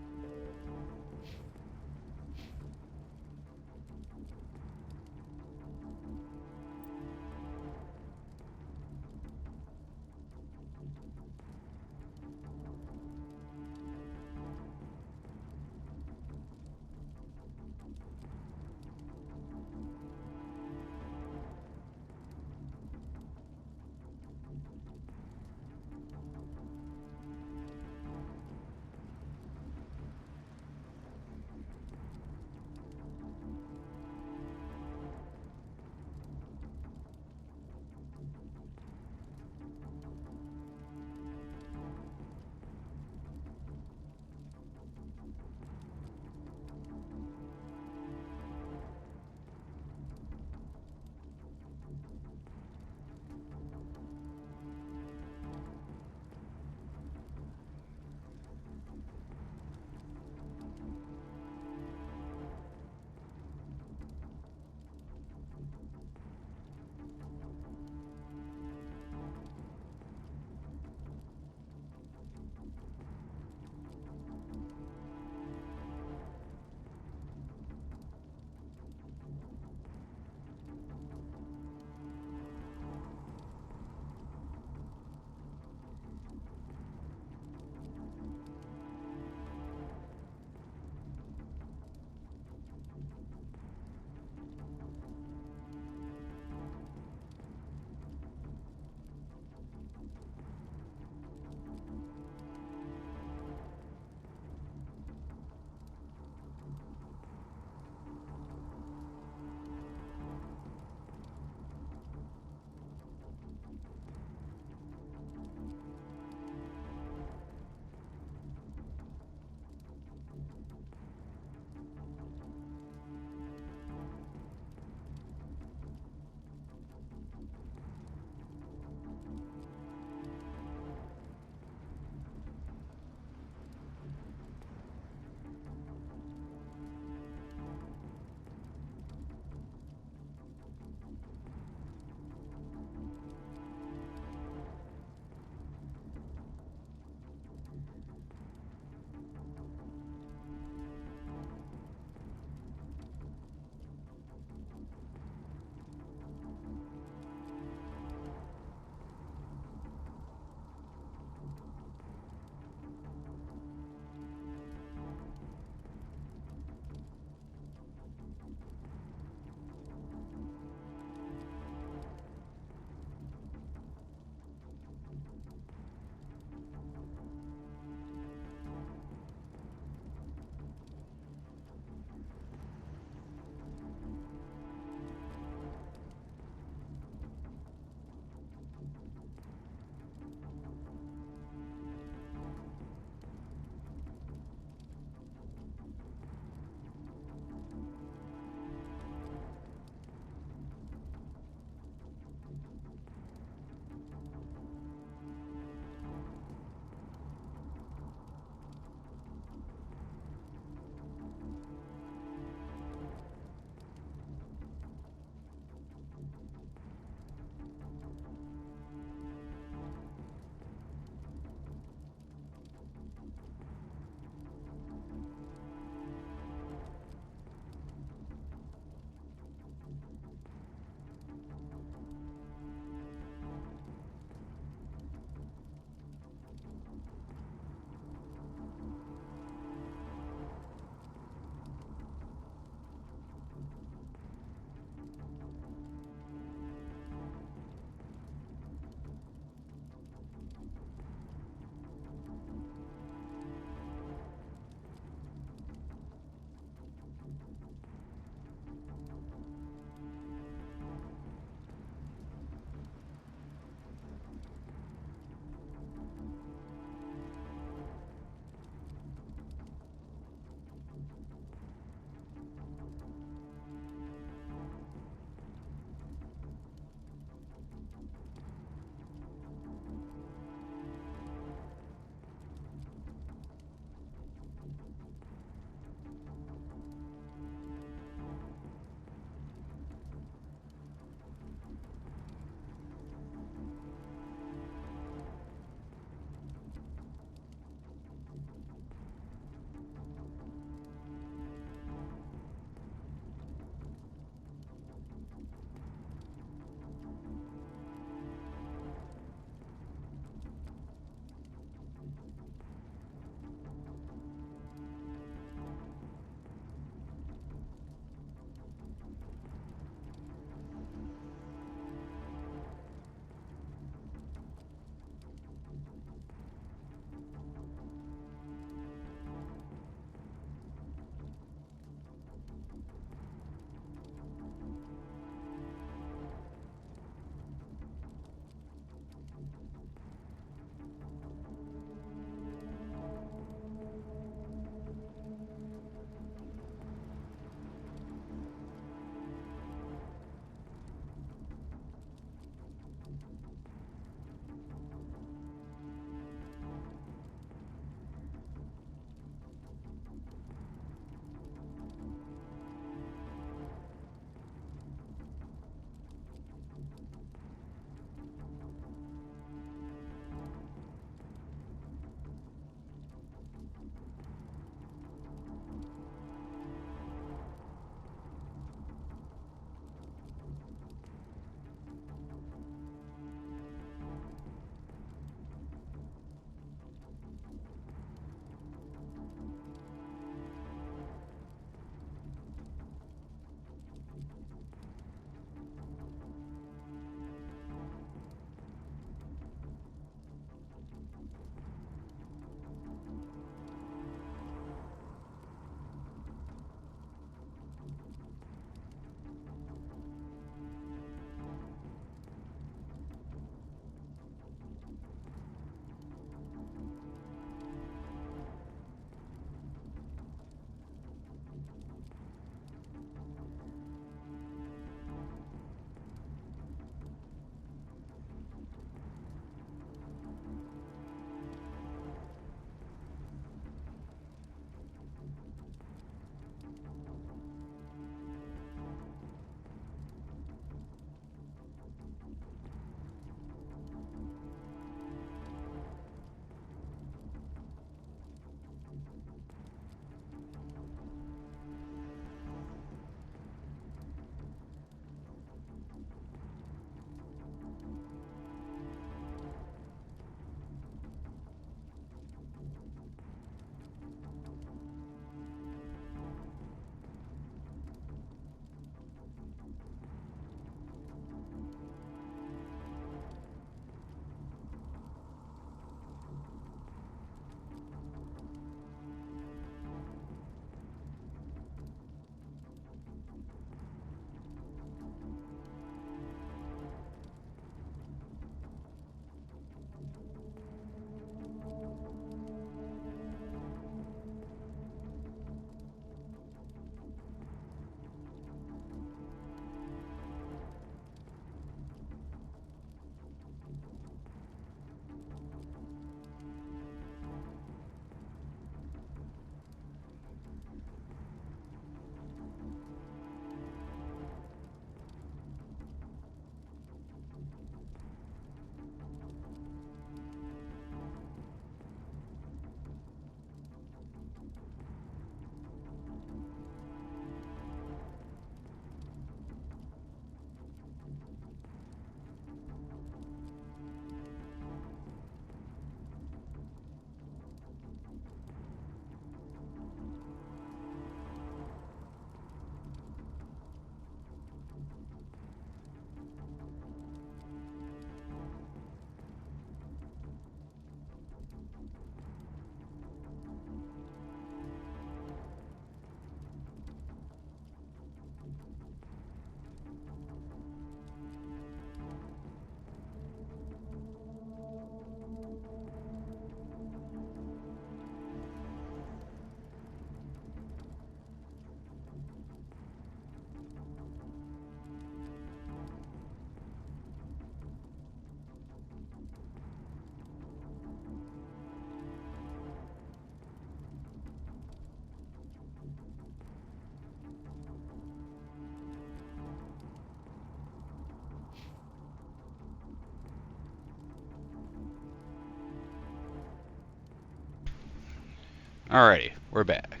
Alrighty, we're back.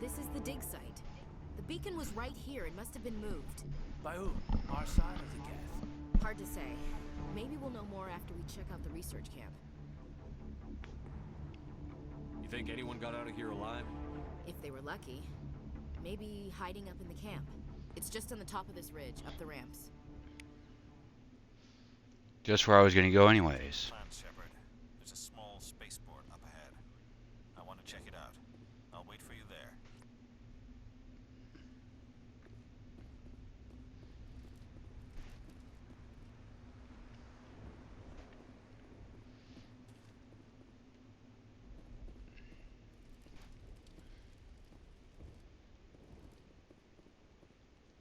This is the dig site. The beacon was right here. It must have been moved. By who? Our side or the Geth? Hard to say. Maybe we'll know more after we check out the research camp. You think anyone got out of here alive? If they were lucky. Maybe hiding up in the camp. It's just on the top of this ridge, up the ramps. Just where I was gonna go anyways. Plan, Shepard. There's a small spaceport up ahead. I want to check it out. I'll wait for you there.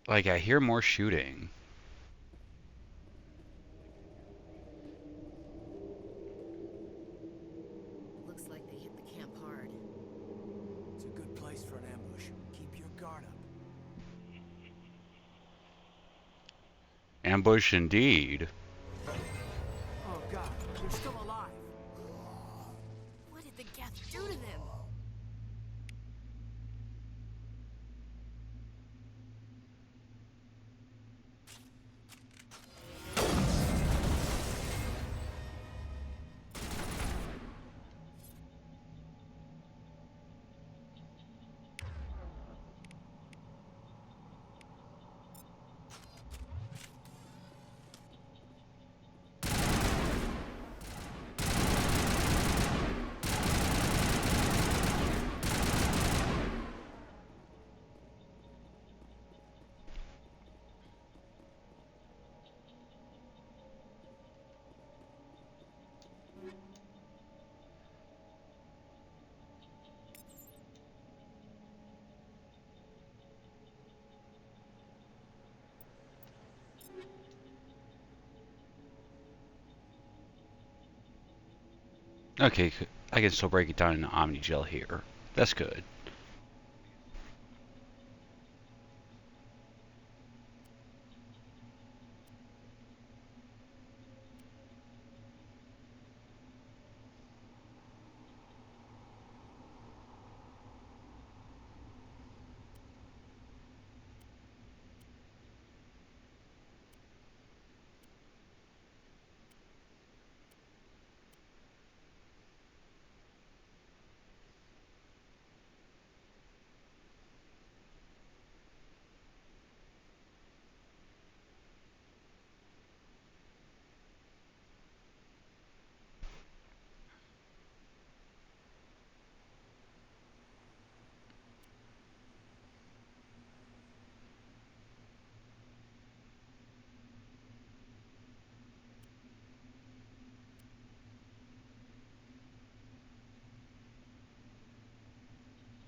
Like, I hear more shooting. Looks like they hit the camp hard. It's a good place for an ambush. Keep your guard up. Ambush indeed. Oh god, they're still alive. What did the Geth do to them? Okay, I can still break it down into Omnigel here. That's good.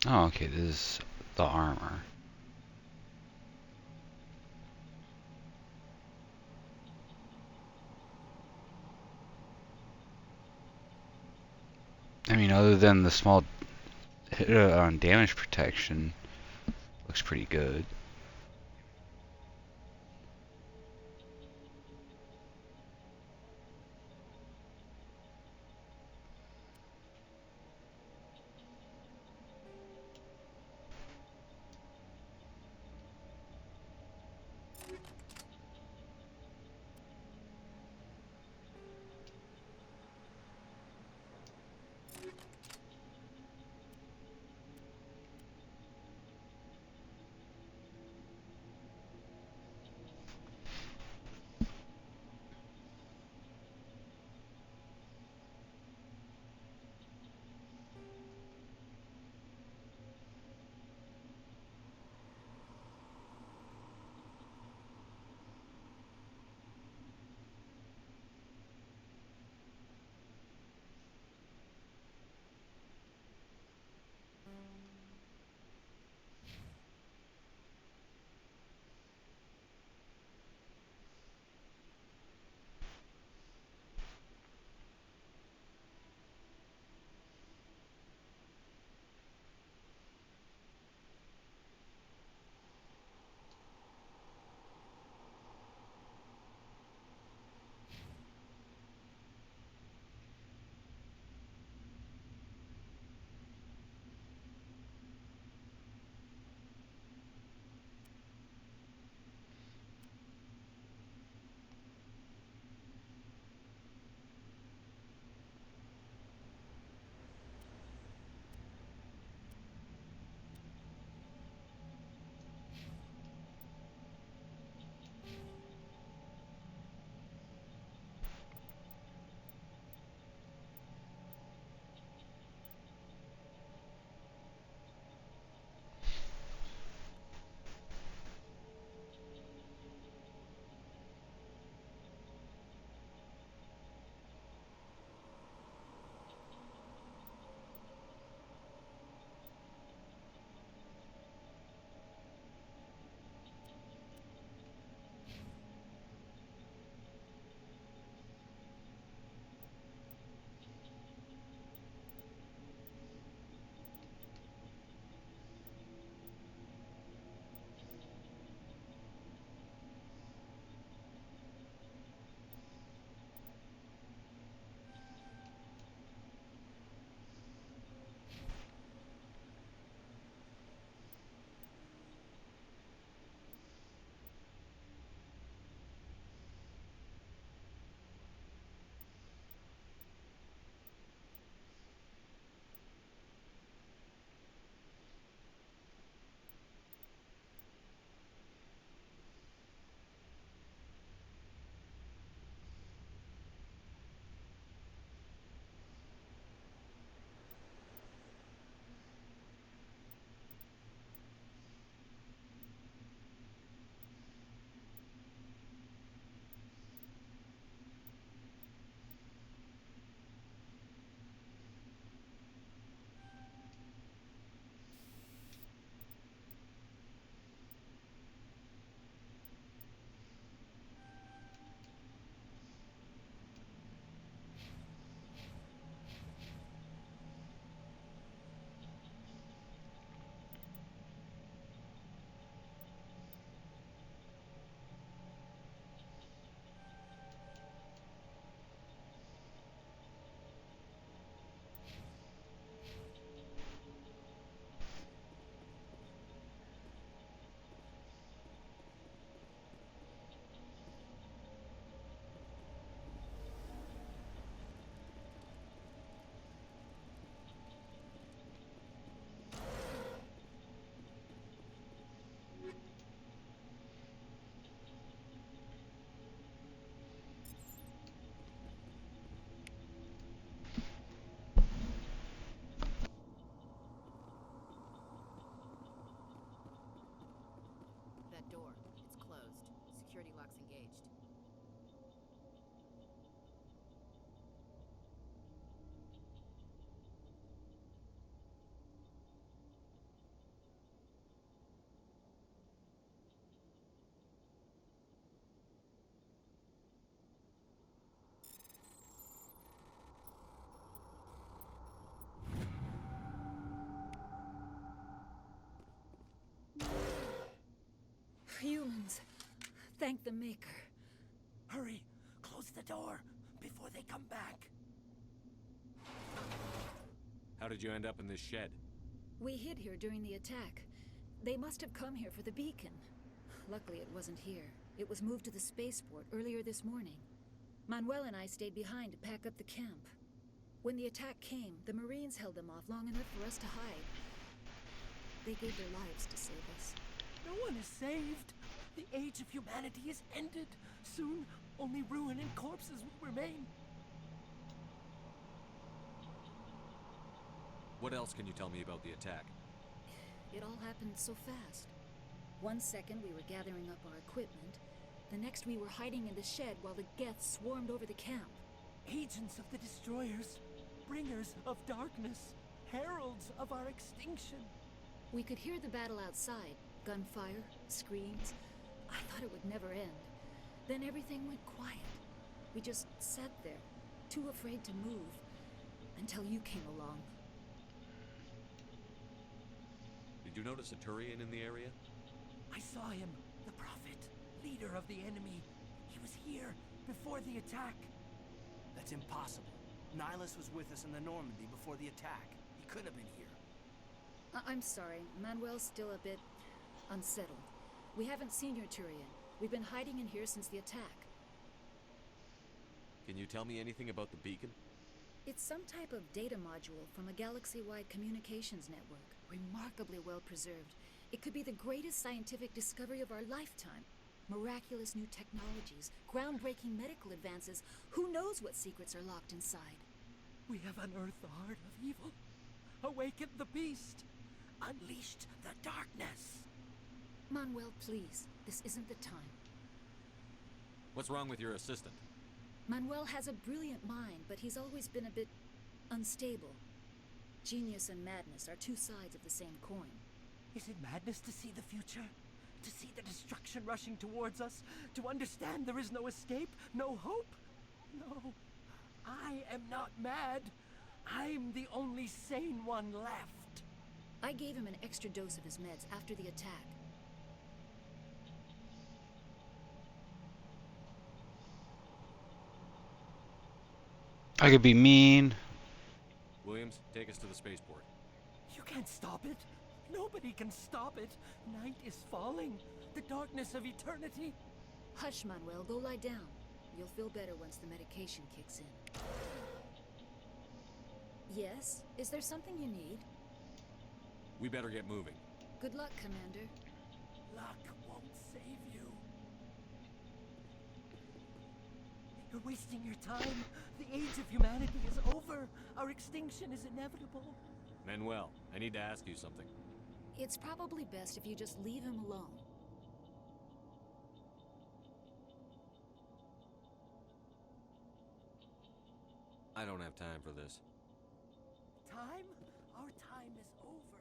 Oh, okay, this is the armor. I mean, other than the small hit on damage protection, looks pretty good. door. It's closed. Security lock's engaged. Humans. Thank the Maker. Hurry! Close the door before they come back. How did you end up in this shed? We hid here during the attack. They must have come here for the beacon. Luckily, it wasn't here. It was moved to the spaceport earlier this morning. Manuel and I stayed behind to pack up the camp. When the attack came, the Marines held them off long enough for us to hide. They gave their lives to save us. No one is saved. The age of humanity is ended. Soon, only ruin and corpses will remain. What else can you tell me about the attack? It all happened so fast. 1 second we were gathering up our equipment. The next we were hiding in the shed while the Geth swarmed over the camp. Agents of the Destroyers, bringers of darkness, heralds of our extinction. We could hear the battle outside. Gunfire, screams. I thought it would never end. Then everything went quiet. We just sat there, too afraid to move, until you came along. Did you notice a Turian in the area? I saw him, the Prophet, leader of the enemy. He was here before the attack. That's impossible. Nihilus was with us in the Normandy before the attack. He couldn't have been here. I'm sorry. Manuel's still a bit unsettled. We haven't seen your Turian. We've been hiding in here since the attack. Can you tell me anything about the beacon? It's some type of data module from a galaxy-wide communications network, remarkably well preserved. It could be the greatest scientific discovery of our lifetime. Miraculous new technologies, groundbreaking medical advances. Who knows what secrets are locked inside? We have unearthed the heart of evil, awakened the beast, unleashed the darkness. Manuel, please. This isn't the time. What's wrong with your assistant? Manuel has a brilliant mind, but he's always been a bit unstable. Genius and madness are two sides of the same coin. Is it madness to see the future? To see the destruction rushing towards us? To understand there is no escape? No hope? No. I am not mad. I'm the only sane one left. I gave him an extra dose of his meds after the attack. I could be mean. Williams, take us to the spaceport. You can't stop it. Nobody can stop it. Night is falling. The darkness of eternity. Hush, Manuel. Go lie down. You'll feel better once the medication kicks in. Yes? Is there something you need? We better get moving. Good luck, Commander. Luck won't save you. You're wasting your time. The age of humanity is over. Our extinction is inevitable. Manuel, I need to ask you something. It's probably best if you just leave him alone. I don't have time for this. Time? Our time is over.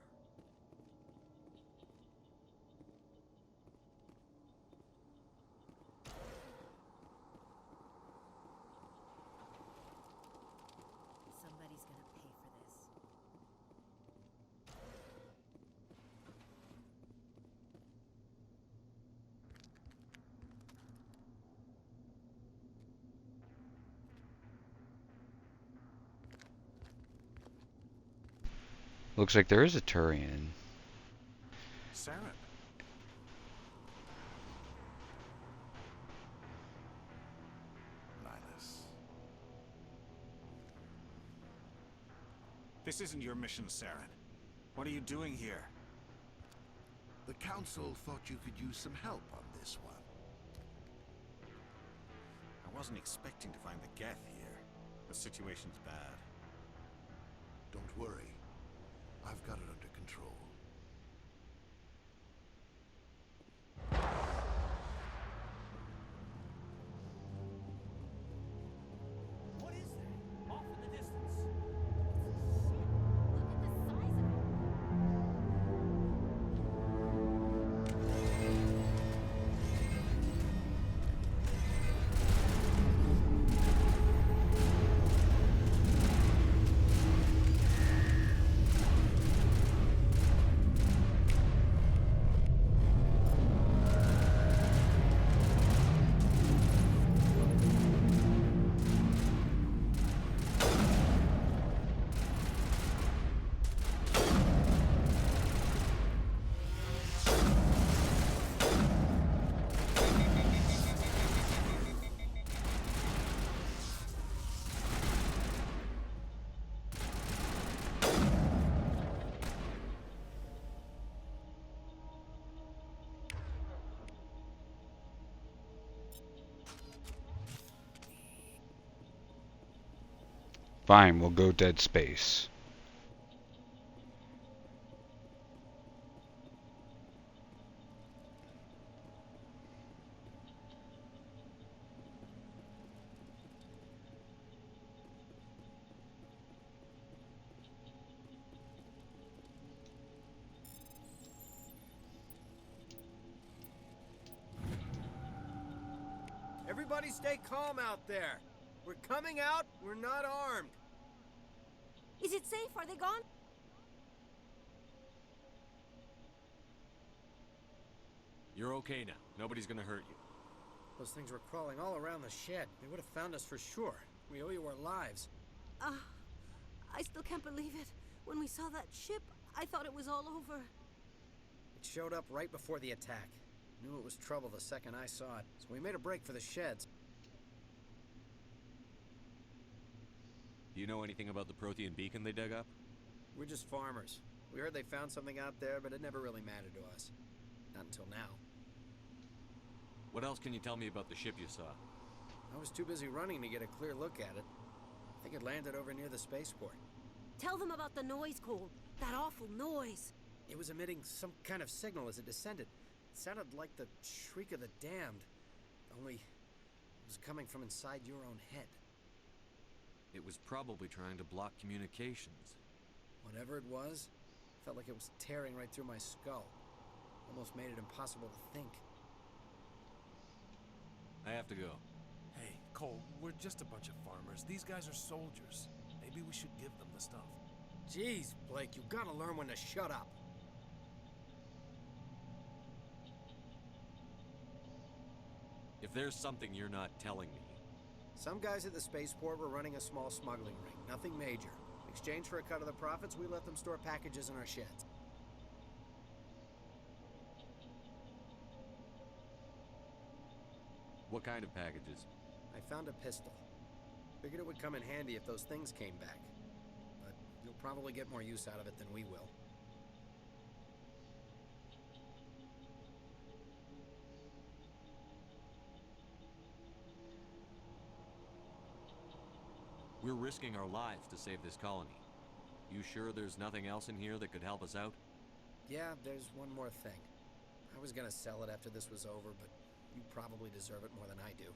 Somebody's gonna pay for this. Looks like there is a Turian. Saren. Nihilus. This isn't your mission, Saren. What are you doing here? The Council thought you could use some help on this one. I wasn't expecting to find the Geth here. The situation's bad. Don't worry. I've got it under control. Fine, we'll go dead space. Everybody stay calm out there. We're coming out, we're not armed. Is it safe? Are they gone? You're okay now. Nobody's gonna hurt you. Those things were crawling all around the shed. They would have found us for sure. We owe you our lives. I still can't believe it. When we saw that ship, I thought it was all over. It showed up right before the attack. Knew it was trouble the second I saw it, so we made a break for the sheds. Do you know anything about the Prothean beacon they dug up? We're just farmers. We heard they found something out there, but it never really mattered to us. Not until now. What else can you tell me about the ship you saw? I was too busy running to get a clear look at it. I think it landed over near the spaceport. Tell them about the noise, Cole. That awful noise. It was emitting some kind of signal as it descended. It sounded like the shriek of the damned. Only it was coming from inside your own head. It was probably trying to block communications. Whatever it was, felt like it was tearing right through my skull. Almost made it impossible to think. I have to go. Hey, Cole, we're just a bunch of farmers. These guys are soldiers. Maybe we should give them the stuff. Jeez, Blake, you gotta learn when to shut up. If there's something you're not telling me... Some guys at the spaceport were running a small smuggling ring. Nothing major. In exchange for a cut of the profits, we let them store packages in our sheds. What kind of packages? I found a pistol. Figured it would come in handy if those things came back. But you'll probably get more use out of it than we will. We're risking our lives to save this colony. You sure there's nothing else in here that could help us out? Yeah, there's one more thing. I was gonna sell it after this was over, but you probably deserve it more than I do.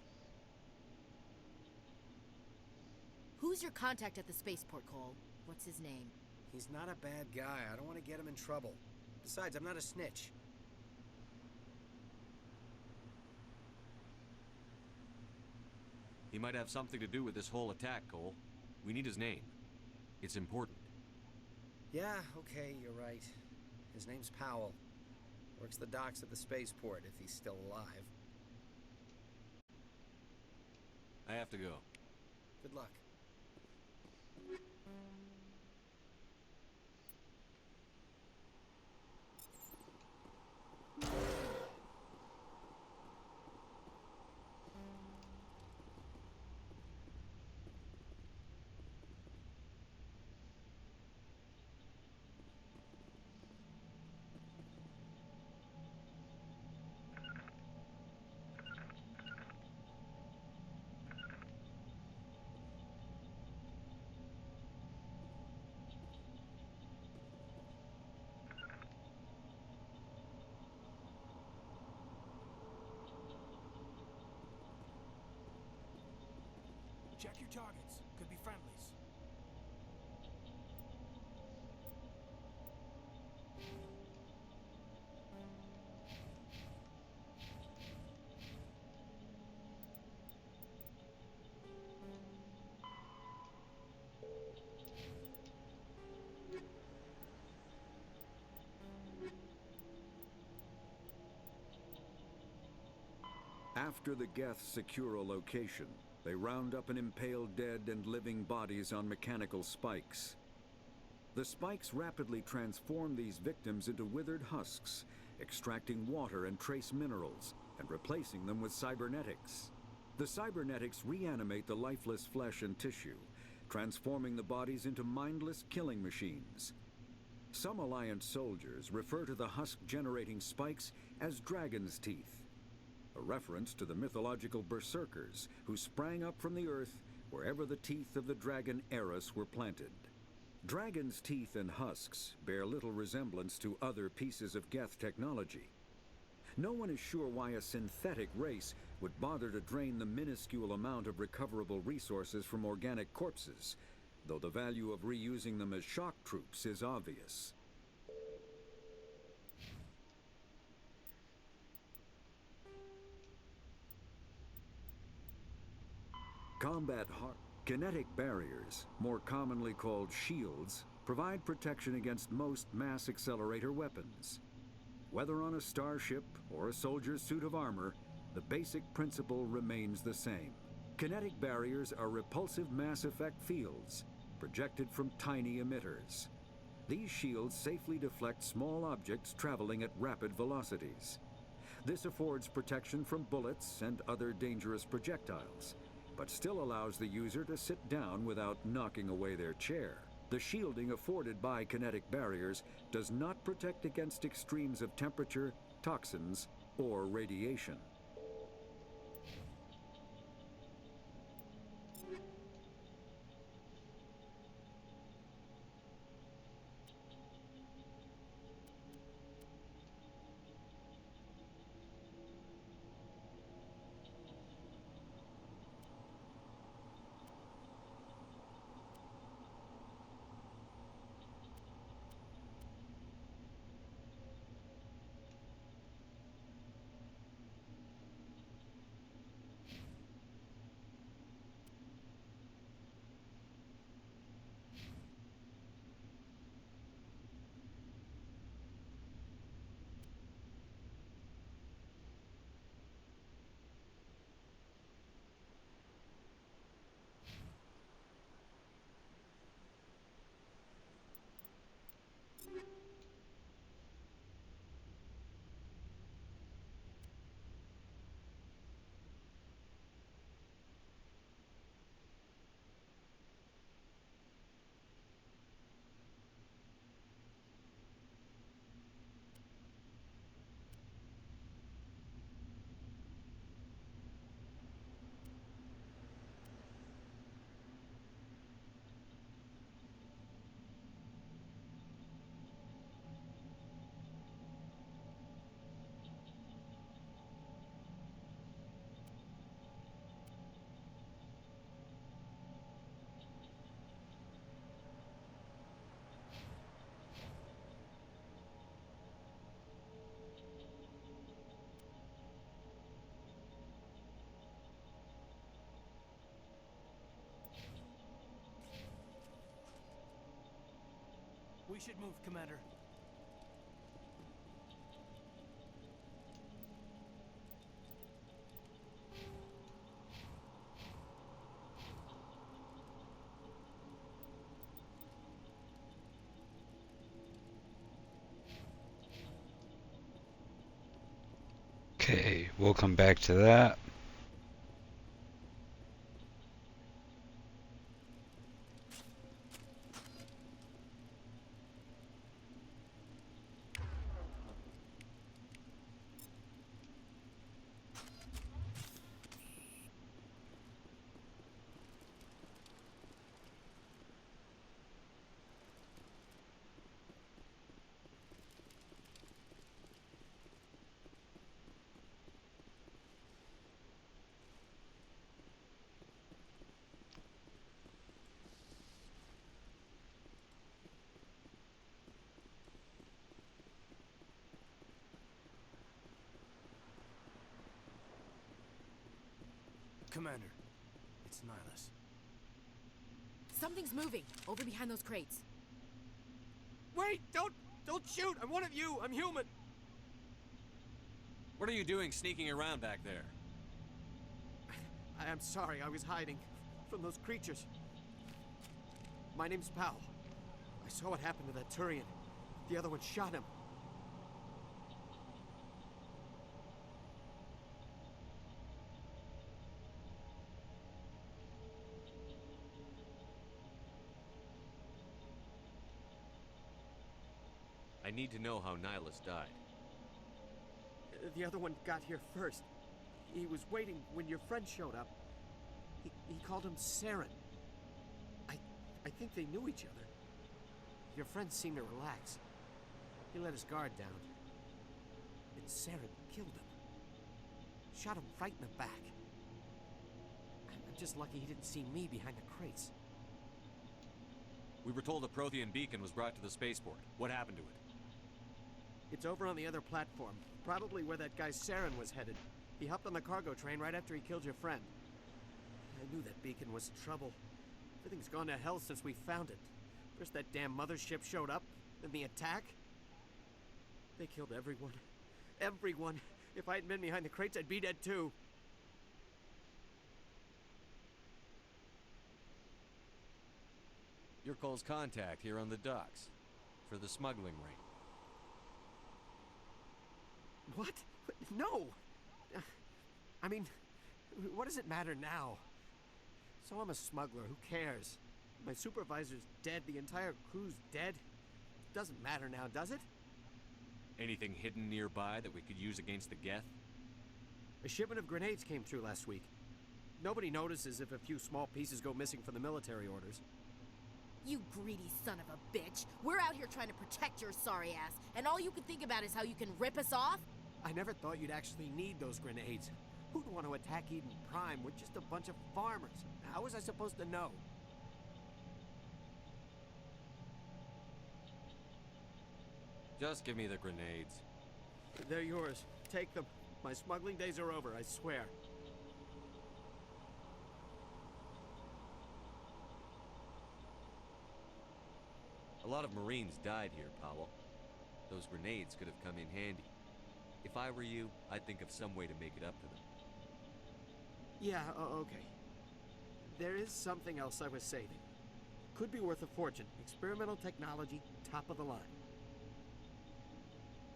Who's your contact at the spaceport, Cole? What's his name? He's not a bad guy. I don't want to get him in trouble. Besides, I'm not a snitch. He might have something to do with this whole attack, Cole. We need his name. It's important. Yeah, okay, you're right. His name's Powell. Works the docks at the spaceport, if he's still alive. I have to go. Good luck. Check your targets. Could be friendlies. After the Geth secure a location, they round up and impale dead and living bodies on mechanical spikes. The spikes rapidly transform these victims into withered husks, extracting water and trace minerals, and replacing them with cybernetics. The cybernetics reanimate the lifeless flesh and tissue, transforming the bodies into mindless killing machines. Some Alliance soldiers refer to the husk-generating spikes as dragon's teeth, a reference to the mythological berserkers who sprang up from the earth wherever the teeth of the dragon Eris were planted. Dragon's teeth and husks bear little resemblance to other pieces of Geth technology. No one is sure why a synthetic race would bother to drain the minuscule amount of recoverable resources from organic corpses, though the value of reusing them as shock troops is obvious. Kinetic barriers, more commonly called shields, provide protection against most mass accelerator weapons. Whether on a starship or a soldier's suit of armor, the basic principle remains the same. Kinetic barriers are repulsive mass effect fields, projected from tiny emitters. These shields safely deflect small objects traveling at rapid velocities. This affords protection from bullets and other dangerous projectiles, but still allows the user to sit down without knocking away their chair. The shielding afforded by kinetic barriers does not protect against extremes of temperature, toxins, or radiation. We should move, Commander. Okay, we'll come back to that. Commander, it's Nihilus. Something's moving over behind those crates. Wait! Don't shoot! I'm one of you! I'm human! What are you doing sneaking around back there? I'm sorry, I was hiding from those creatures. My name's Pal. I saw what happened to that Turian. The other one shot him. I need to know how Nihilus died. The other one got here first. He was waiting when your friend showed up. He called called him Saren. I think they knew each other. Your friend seemed to relax. He let his guard down. And Saren killed him. Shot him right in the back. I'm just lucky he didn't see me behind the crates. We were told a Prothean beacon was brought to the spaceport. What happened to it? It's over on the other platform. Probably where that guy Saren was headed. He hopped on the cargo train right after he killed your friend. I knew that beacon was trouble. Everything's gone to hell since we found it. First that damn mothership showed up, then the attack. They killed everyone. Everyone. If I hadn't been behind the crates, I'd be dead too. Your call's contact here on the docks. For the smuggling ring. What? No! I mean, what does it matter now? So I'm a smuggler, who cares? My supervisor's dead, the entire crew's dead. Doesn't matter now, does it? Anything hidden nearby that we could use against the Geth? A shipment of grenades came through last week. Nobody notices if a few small pieces go missing from the military orders. You greedy son of a bitch. We're out here trying to protect your sorry ass, and all you can think about is how you can rip us off? I never thought you'd actually need those grenades. Who'd want to attack Eden Prime? We're just a bunch of farmers. How was I supposed to know? Just give me the grenades. They're yours. Take them. My smuggling days are over, I swear. A lot of Marines died here, Powell. Those grenades could have come in handy. If I were you, I'd think of some way to make it up to them. Yeah, okay. There is something else I was saving. Could be worth a fortune. Experimental technology, top of the line.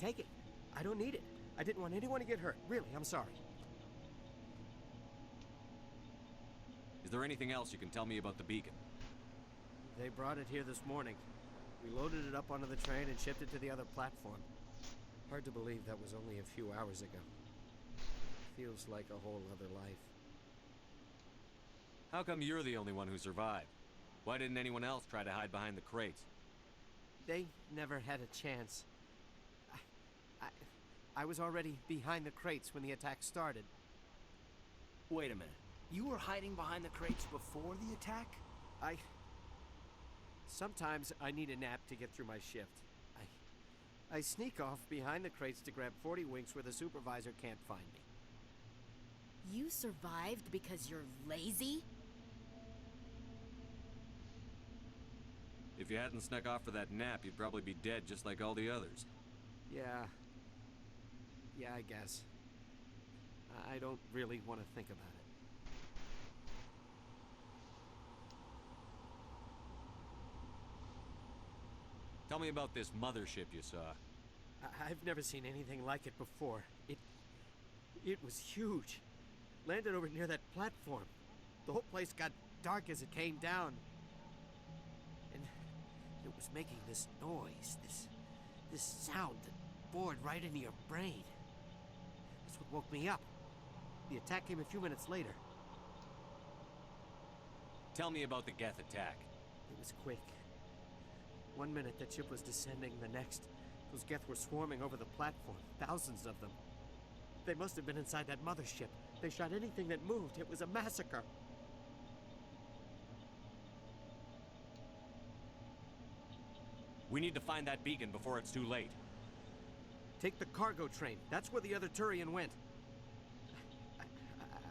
Take it. I don't need it. I didn't want anyone to get hurt. Really, I'm sorry. Is there anything else you can tell me about the beacon? They brought it here this morning. We loaded it up onto the train and shipped it to the other platform. Hard to believe that was only a few hours ago. Feels like a whole other life. How come you're the only one who survived? Why didn't anyone else try to hide behind the crates? They never had a chance. I was already behind the crates when the attack started. Wait a minute. You were hiding behind the crates before the attack? Sometimes I need a nap to get through my shift. I sneak off behind the crates to grab 40 winks where the supervisor can't find me. You survived because you're lazy? If you hadn't snuck off for that nap, you'd probably be dead just like all the others. Yeah, I guess. I don't really want to think about it. Tell me about this mothership you saw. I've never seen anything like it before. It was huge. Landed over near that platform. The whole place got dark as it came down. And it was making this noise, this sound that bored right into your brain. That's what woke me up. The attack came a few minutes later. Tell me about the Geth attack. It was quick. 1 minute that ship was descending, the next, those Geth were swarming over the platform, thousands of them. They must have been inside that mothership. They shot anything that moved. It was a massacre. We need to find that beacon before it's too late. Take the cargo train. That's where the other Turian went.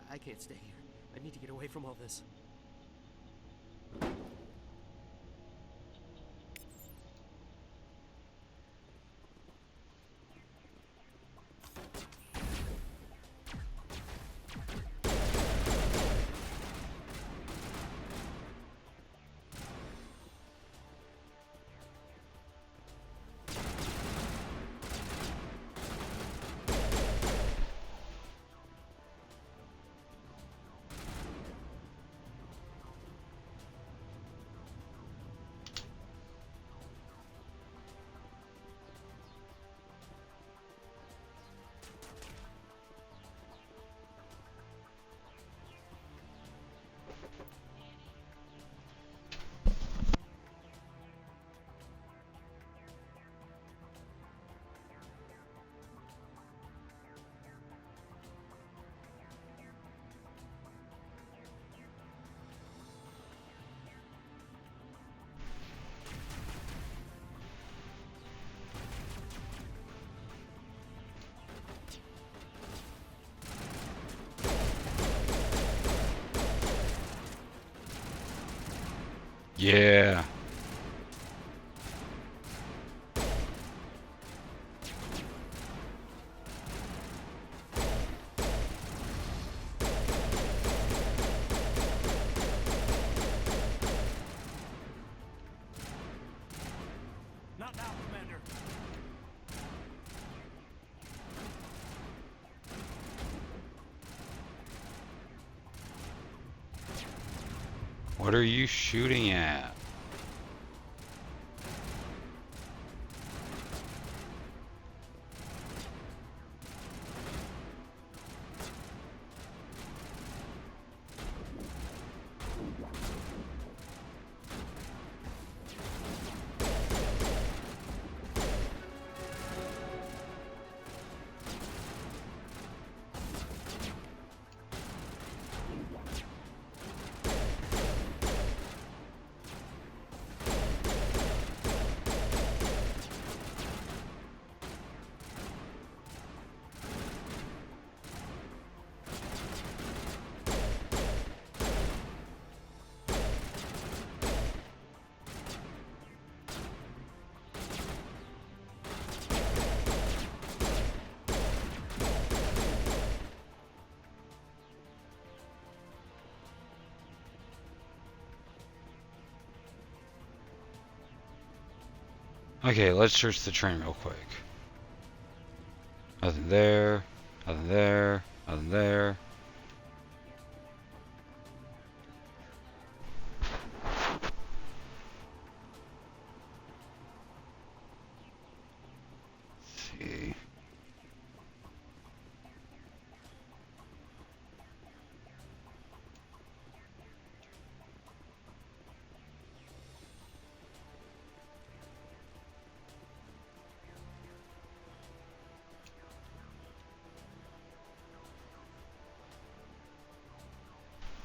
I can't stay here. I need to get away from all this. Yeah. Not now, Commander. What are you shooting at? Okay, let's search the train real quick. Nothing there, nothing there, nothing there. Let's see.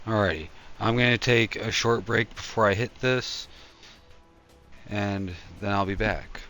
Alrighty, I'm going to take a short break before I hit this, and then I'll be back.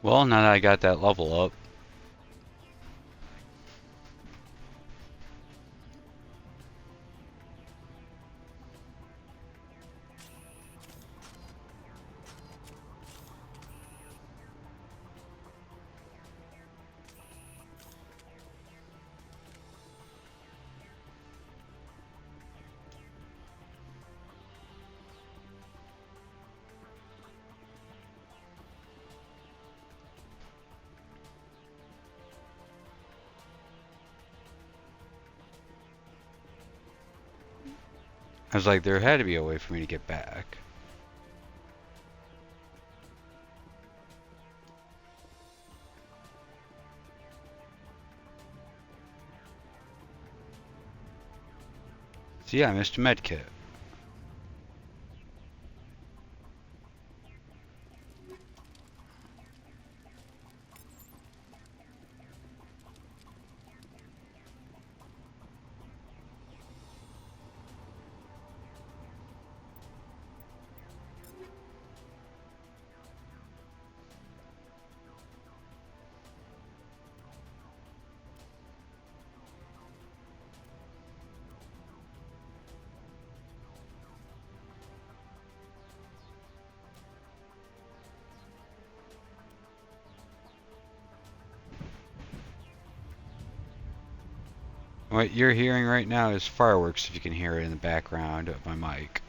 Well, now that I got that level up, I was like, there had to be a way for me to get back. So yeah, I missed a med kit. What you're hearing right now is fireworks, if you can hear it in the background of my mic.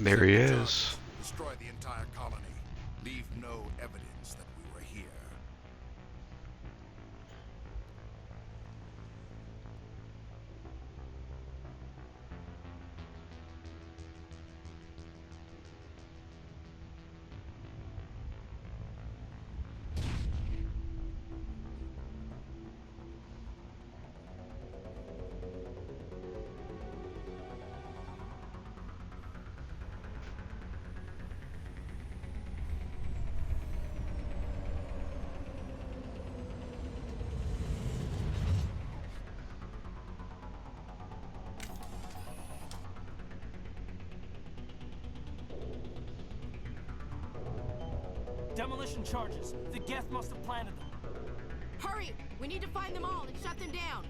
There he is. Destroy the entire colony. Leave no evidence that we were here. Demolition charges. The Geth must have planted them. Hurry! We need to find them all and shut them down.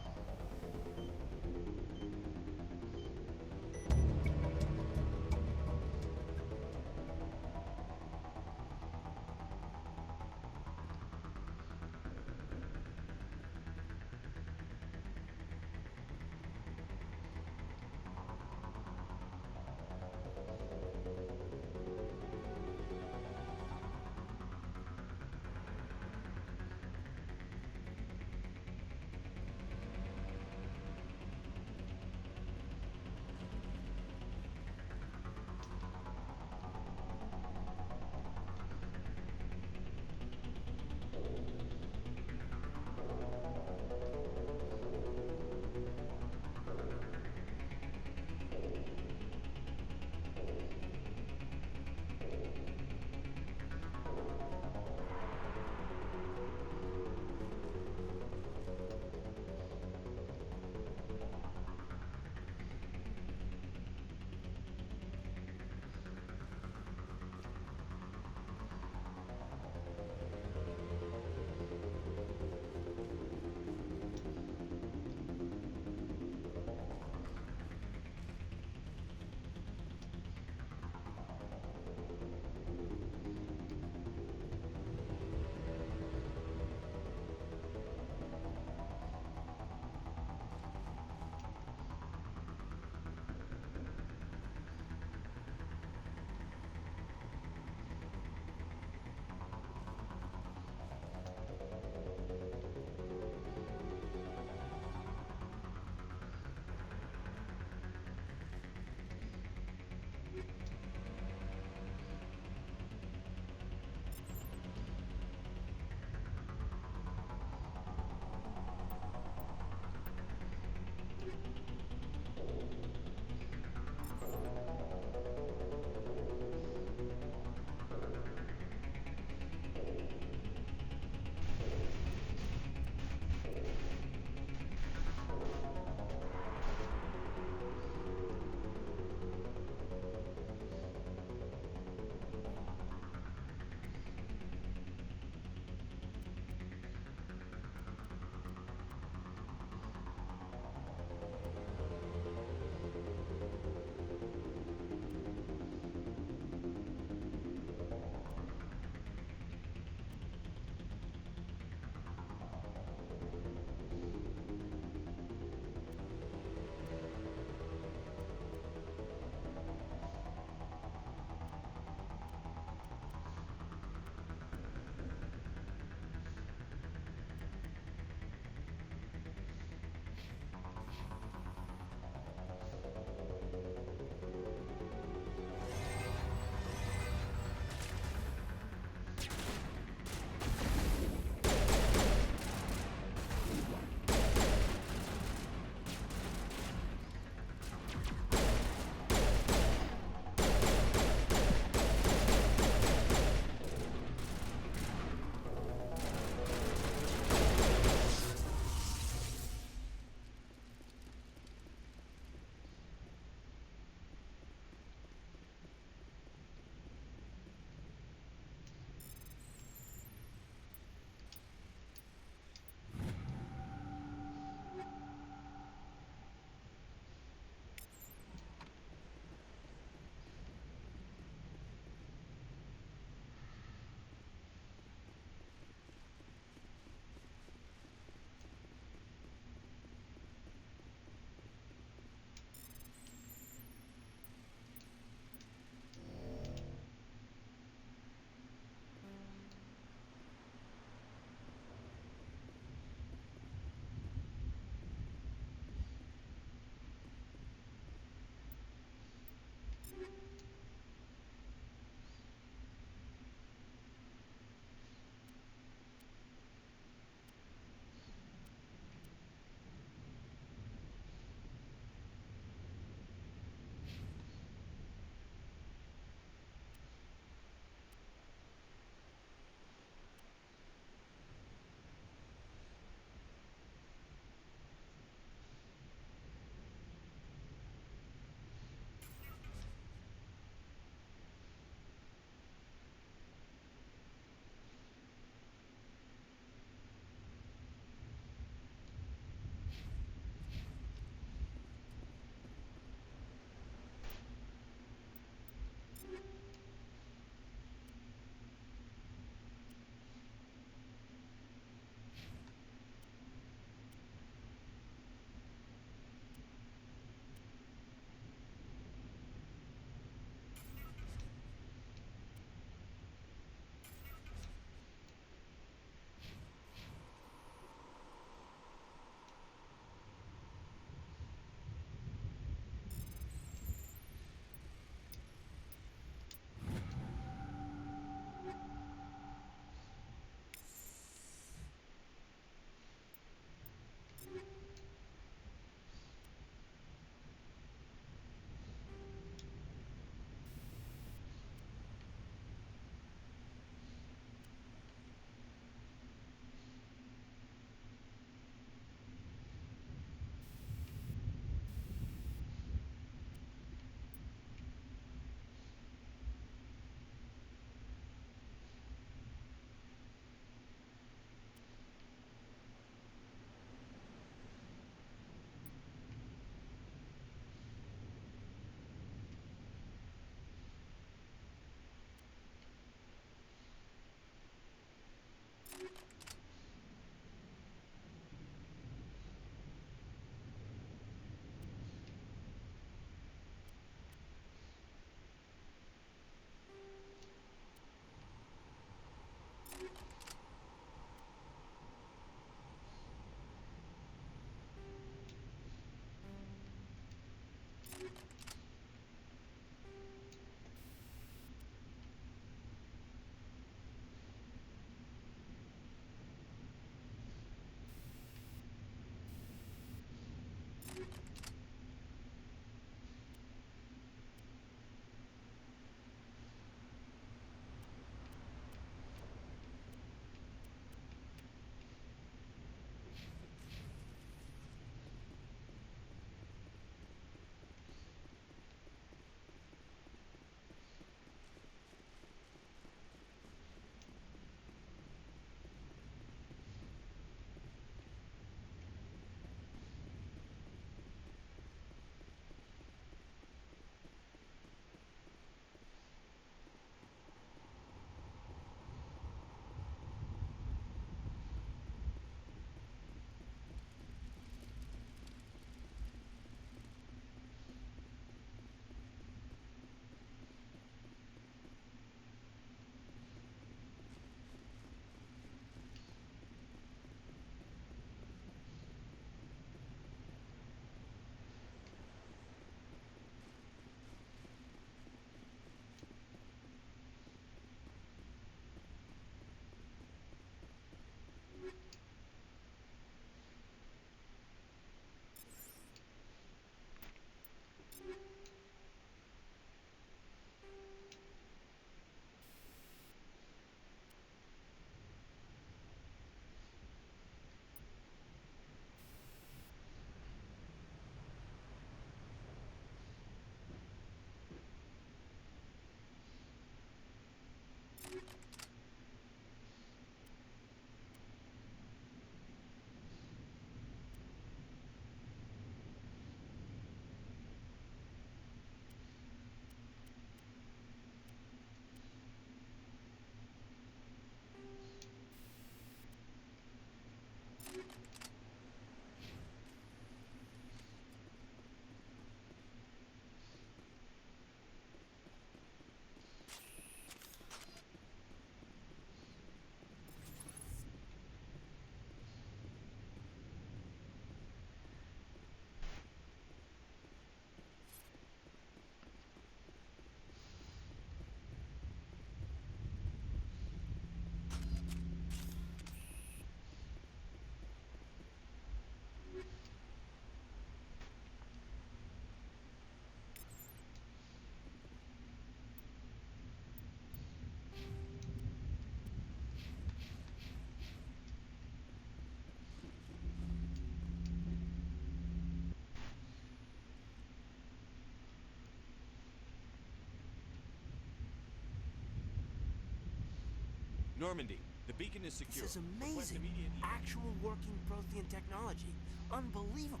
Normandy, the beacon is secure. This is Request amazing. immediate- Actual working Prothean technology. Unbelievable.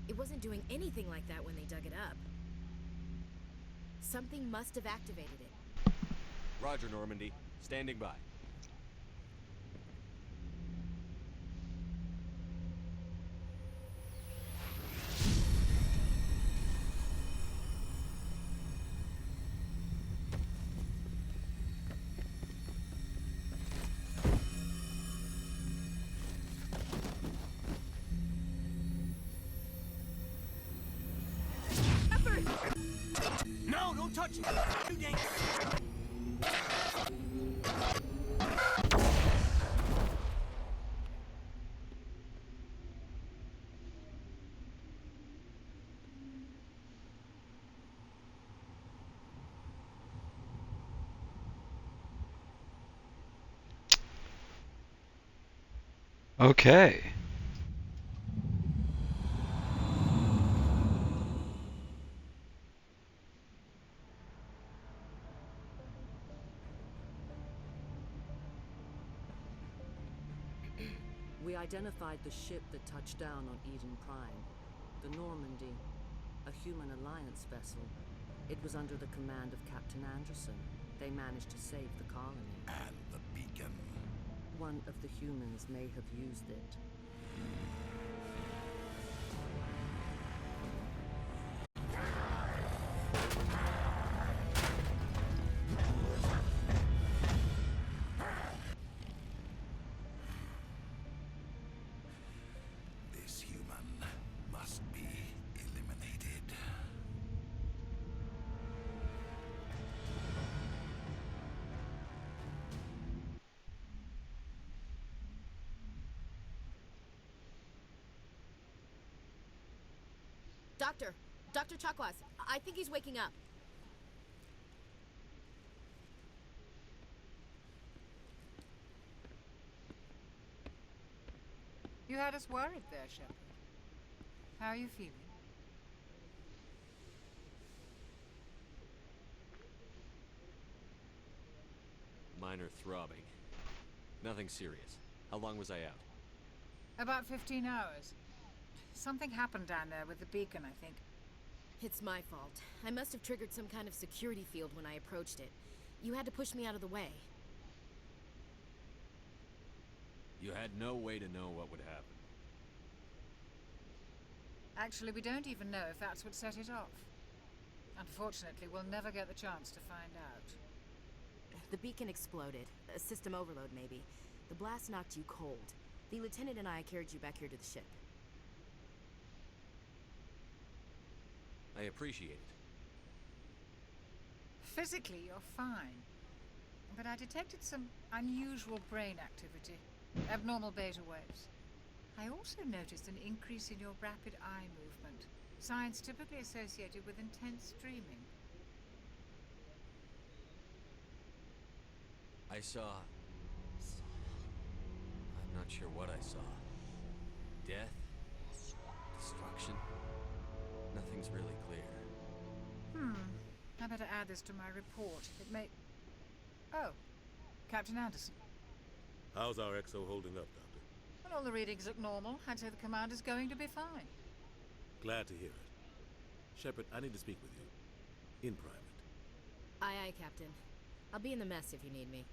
It wasn't doing anything like that when they dug it up. Something must have activated it. Roger, Normandy. Standing by. No, don't touch it. Too dangerous. Okay. We identified the ship that touched down on Eden Prime. The Normandy. A human alliance vessel. It was under the command of Captain Anderson. They managed to save the colony. And the beacon. One of the humans may have used it. This human must be eliminated. Dr. Chakwas, I think he's waking up. You had us worried there, Shepard. How are you feeling? Minor throbbing. Nothing serious. How long was I out? About 15 hours. Something happened down there with the beacon, I think. It's my fault. I must have triggered some kind of security field when I approached it. You had to push me out of the way. You had no way to know what would happen. Actually, we don't even know if that's what set it off. Unfortunately, we'll never get the chance to find out. The beacon exploded. A system overload, maybe. The blast knocked you cold. The lieutenant and I carried you back here to the ship. I appreciate it. Physically, you're fine. But I detected some unusual brain activity. Abnormal beta waves. I also noticed an increase in your rapid eye movement. Signs typically associated with intense dreaming. I saw... I'm not sure what I saw. Death? Destruction? Nothing's really clear. I better add this to my report. It may... Oh, Captain Anderson. How's our XO holding up, Doctor? Well, all the readings look normal. I'd say the commander's going to be fine. Glad to hear it. Shepard, I need to speak with you. In private. Aye, aye, Captain. I'll be in the mess if you need me.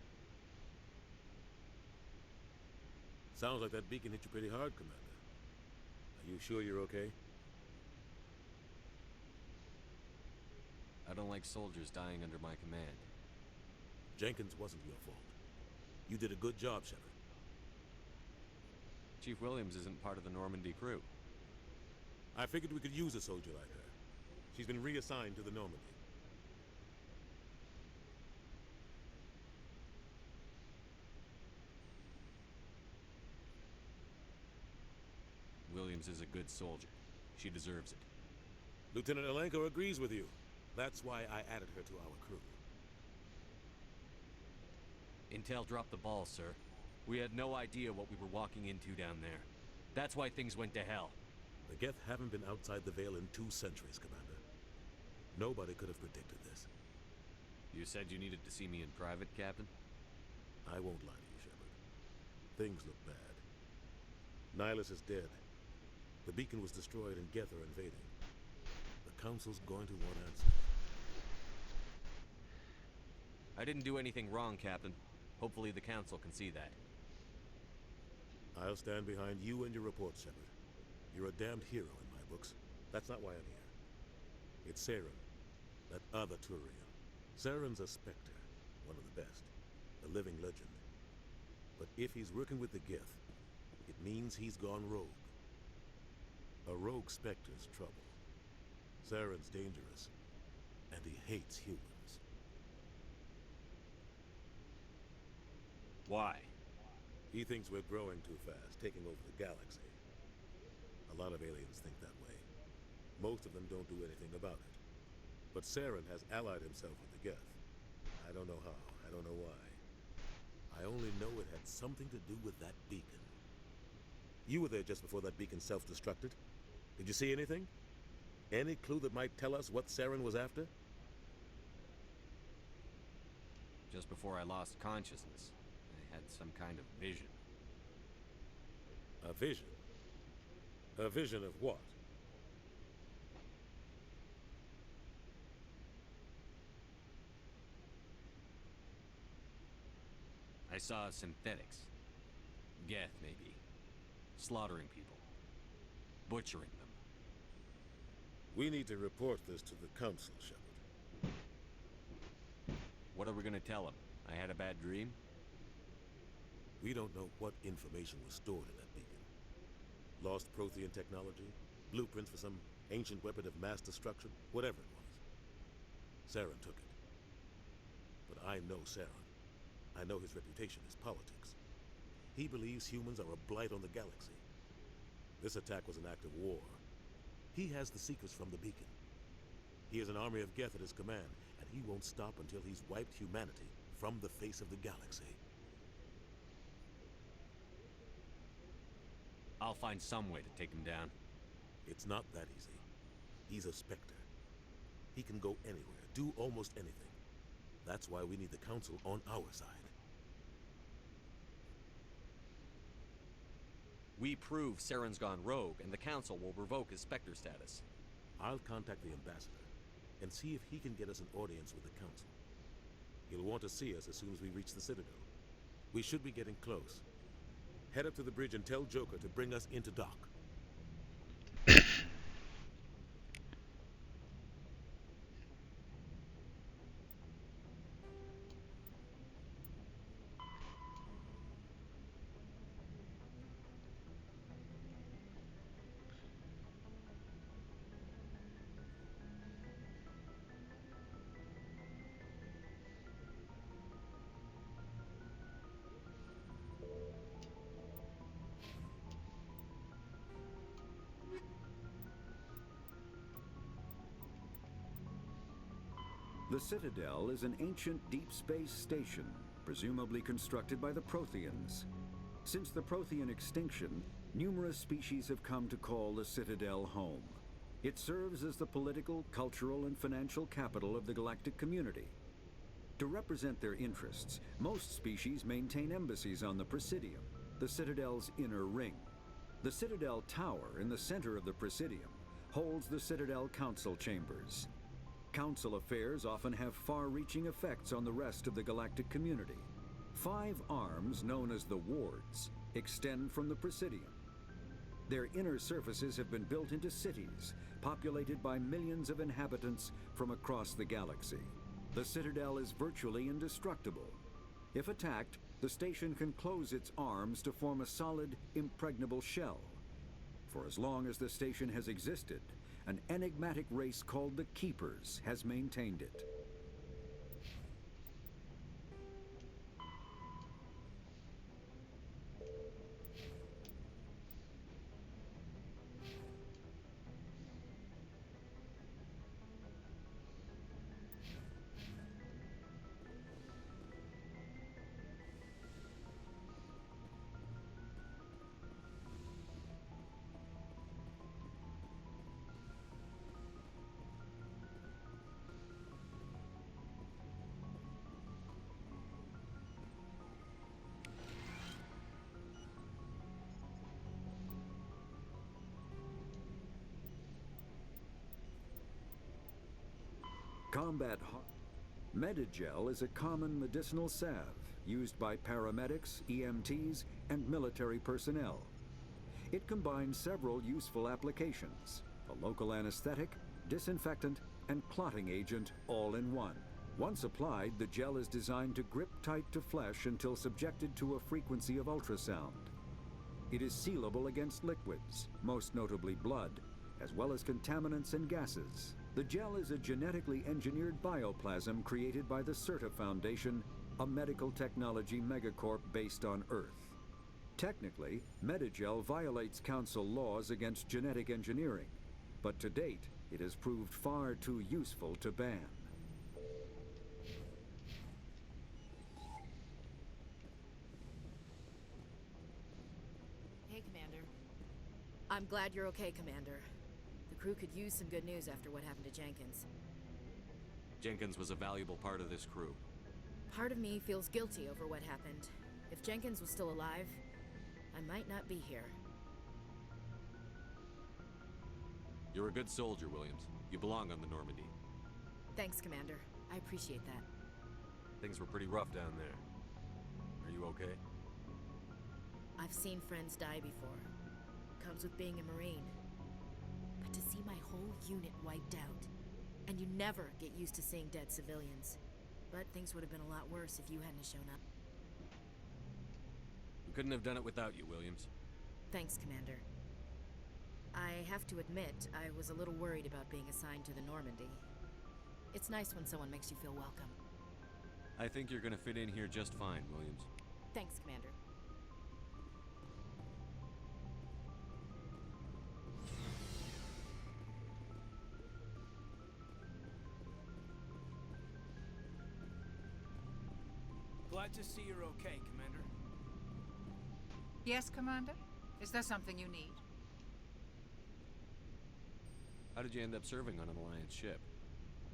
Sounds like that beacon hit you pretty hard, Commander. Are you sure you're okay? I don't like soldiers dying under my command. Jenkins wasn't your fault. You did a good job, Shepard. Chief Williams isn't part of the Normandy crew. I figured we could use a soldier like her. She's been reassigned to the Normandy. Williams is a good soldier. She deserves it. Lieutenant Alenko agrees with you. That's why I added her to our crew. Intel dropped the ball, sir. We had no idea what we were walking into down there. That's why things went to hell. The Geth haven't been outside the Veil in 2 centuries, Commander. Nobody could have predicted this. You said you needed to see me in private, Captain? I won't lie to you, Shepard. Things look bad. Nihilus is dead. The beacon was destroyed and Geth are invading. The Council's going to want answers. I didn't do anything wrong, Captain. Hopefully the Council can see that. I'll stand behind you and your report, Shepard. You're a damned hero in my books. That's not why I'm here. It's Saren, that other Turian. Saren's a Spectre, one of the best, a living legend. But if he's working with the Geth, it means he's gone rogue. A rogue Spectre's trouble. Saren's dangerous, and he hates humans. Why? He thinks we're growing too fast, taking over the galaxy. A lot of aliens think that way. Most of them don't do anything about it. But Saren has allied himself with the Geth. I don't know how, I don't know why. I only know it had something to do with that beacon. You were there just before that beacon self-destructed. Did you see anything? Any clue that might tell us what Saren was after? Just before I lost consciousness, I had some kind of vision. A vision? A vision of what? I saw synthetics. Geth, maybe. Slaughtering people. Butchering them. We need to report this to the Council, Shepard. What are we gonna tell them? I had a bad dream? We don't know what information was stored in that beacon. Lost Prothean technology? Blueprints for some ancient weapon of mass destruction? Whatever it was. Saren took it. But I know Saren. I know his reputation is politics. He believes humans are a blight on the galaxy. This attack was an act of war. He has the secrets from the beacon. He has an army of Geth at his command, and he won't stop until he's wiped humanity from the face of the galaxy. I'll find some way to take him down. It's not that easy. He's a Spectre. He can go anywhere, do almost anything. That's why we need the Council on our side. We prove Saren's gone rogue, and the Council will revoke his Spectre status. I'll contact the Ambassador and see if he can get us an audience with the Council. He'll want to see us as soon as we reach the Citadel. We should be getting close. Head up to the bridge and tell Joker to bring us into dock. The Citadel is an ancient deep space station, presumably constructed by the Protheans. Since the Prothean extinction, numerous species have come to call the Citadel home. It serves as the political, cultural, and financial capital of the galactic community. To represent their interests, most species maintain embassies on the Presidium, the Citadel's inner ring. The Citadel Tower in the center of the Presidium holds the Citadel Council Chambers. Council affairs often have far-reaching effects on the rest of the galactic community. 5 arms, known as the Wards, extend from the Presidium. Their inner surfaces have been built into cities, populated by millions of inhabitants from across the galaxy. The Citadel is virtually indestructible. If attacked, the station can close its arms to form a solid, impregnable shell. For as long as the station has existed, an enigmatic race called the Keepers has maintained it. combat Medigel is a common medicinal salve used by paramedics, EMTs, and military personnel. It combines several useful applications: a local anesthetic, disinfectant, and clotting agent all in one. Once applied, the gel is designed to grip tight to flesh until subjected to a frequency of ultrasound. It is sealable against liquids, most notably blood, as well as contaminants and gases. The gel is a genetically engineered bioplasm created by the CERTA Foundation, a medical technology megacorp based on Earth. Technically, Medigel violates Council laws against genetic engineering, but to date, it has proved far too useful to ban. Hey, Commander. I'm glad you're okay, Commander. The crew could use some good news after what happened to Jenkins. Jenkins was a valuable part of this crew. Part of me feels guilty over what happened. If Jenkins was still alive, I might not be here. You're a good soldier, Williams. You belong on the Normandy. Thanks, Commander. I appreciate that. Things were pretty rough down there. Are you okay? I've seen friends die before. Comes with being a Marine. But to see my whole unit wiped out, and you never get used to seeing dead civilians. But things would have been a lot worse if you hadn't shown up. We couldn't have done it without you, Williams. Thanks, Commander. I have to admit, I was a little worried about being assigned to the Normandy. It's nice when someone makes you feel welcome. I think you're gonna fit in here just fine, Williams. Thanks, Commander. Glad to see you're okay, Commander. Yes, Commander? Is there something you need? How did you end up serving on an Alliance ship?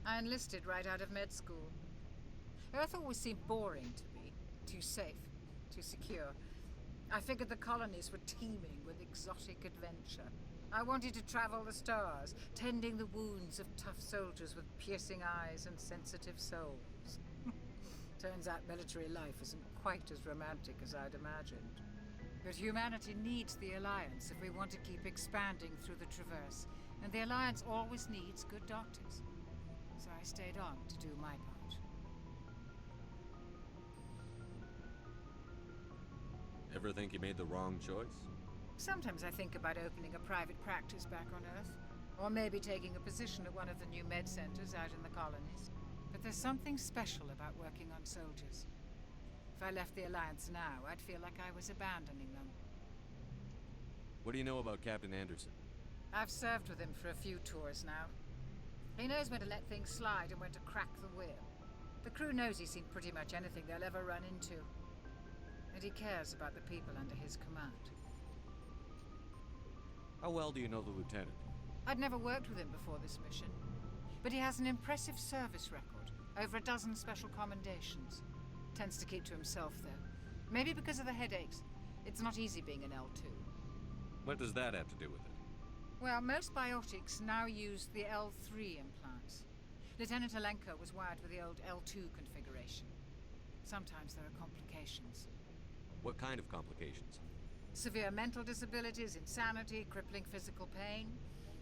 I enlisted right out of med school. Earth always seemed boring to me. Too safe, too secure. I figured the colonies were teeming with exotic adventure. I wanted to travel the stars, tending the wounds of tough soldiers with piercing eyes and sensitive souls. Turns out military life isn't quite as romantic as I'd imagined. But humanity needs the Alliance if we want to keep expanding through the Traverse, and the Alliance always needs good doctors. So I stayed on to do my part. Ever think you made the wrong choice? Sometimes I think about opening a private practice back on Earth, or maybe taking a position at one of the new med centers out in the colonies. But there's something special about working on soldiers. If I left the Alliance now, I'd feel like I was abandoning them. What do you know about Captain Anderson? I've served with him for a few tours now. He knows when to let things slide and when to crack the whip. The crew knows he's seen pretty much anything they'll ever run into. And he cares about the people under his command. How well do you know the Lieutenant? I'd never worked with him before this mission. But he has an impressive service record. Over a dozen special commendations. Tends to keep to himself, though. Maybe because of the headaches. It's not easy being an L2. What does that have to do with it? Well, most biotics now use the L3 implants. Lieutenant Alenko was wired with the old L2 configuration. Sometimes there are complications. What kind of complications? Severe mental disabilities, insanity, crippling physical pain.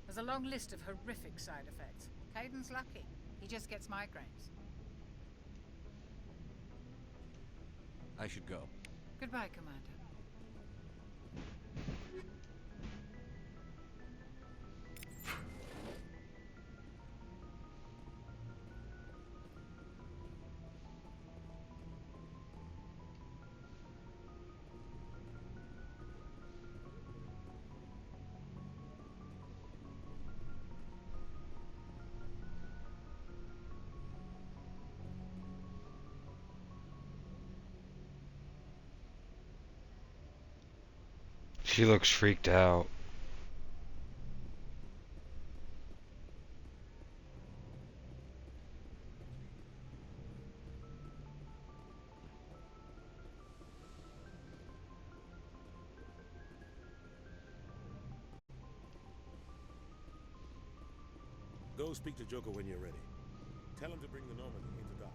There's a long list of horrific side effects. Kaiden's lucky. He just gets migraines. I should go. Goodbye, Commander. She looks freaked out. Go speak to Joker when you're ready. Tell him to bring the Normandy into dock.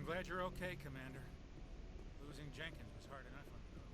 I'm glad you're okay, Commander. Losing Jenkins was hard enough on the go.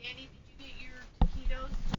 Danny, did you get your taquitos?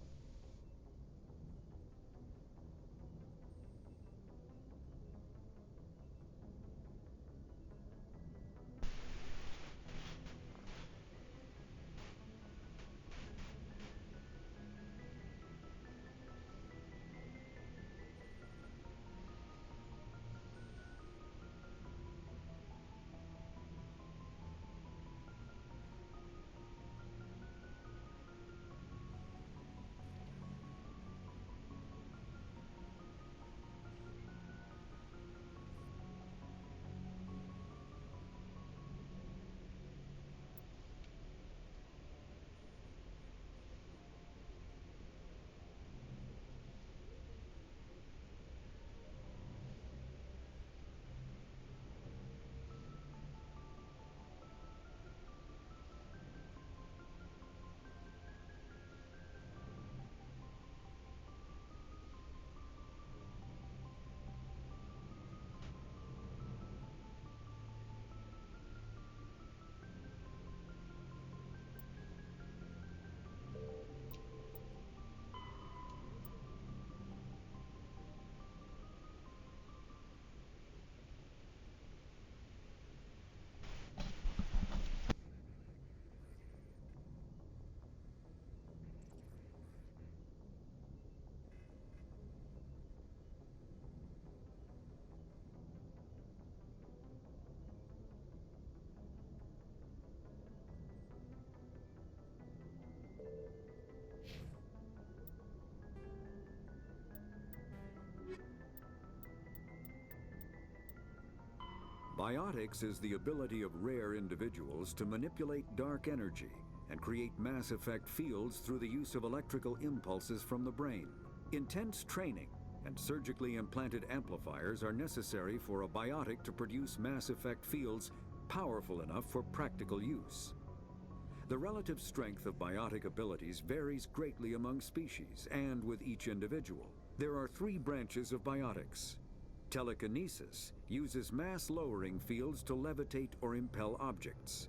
Biotics is the ability of rare individuals to manipulate dark energy and create mass effect fields through the use of electrical impulses from the brain. Intense training and surgically implanted amplifiers are necessary for a biotic to produce mass effect fields powerful enough for practical use. The relative strength of biotic abilities varies greatly among species and with each individual. There are three branches of biotics. Telekinesis uses mass-lowering fields to levitate or impel objects.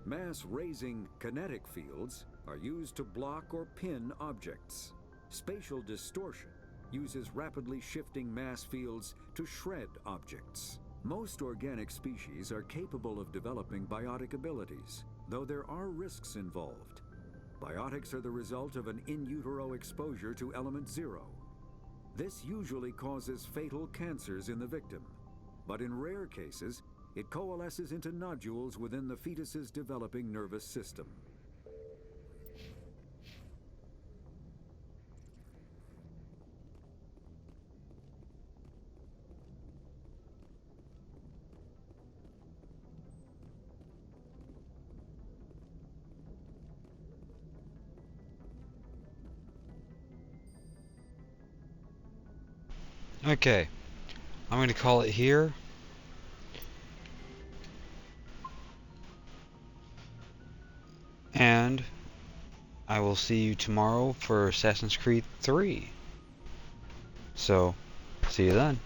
Mass-raising kinetic fields are used to block or pin objects. Spatial distortion uses rapidly shifting mass fields to shred objects. Most organic species are capable of developing biotic abilities, though there are risks involved. Biotics are the result of an in utero exposure to element 0. This usually causes fatal cancers in the victim, but in rare cases, it coalesces into nodules within the fetus's developing nervous system. Okay, I'm going to call it here. And I will see you tomorrow for Assassin's Creed 3. So, see you then.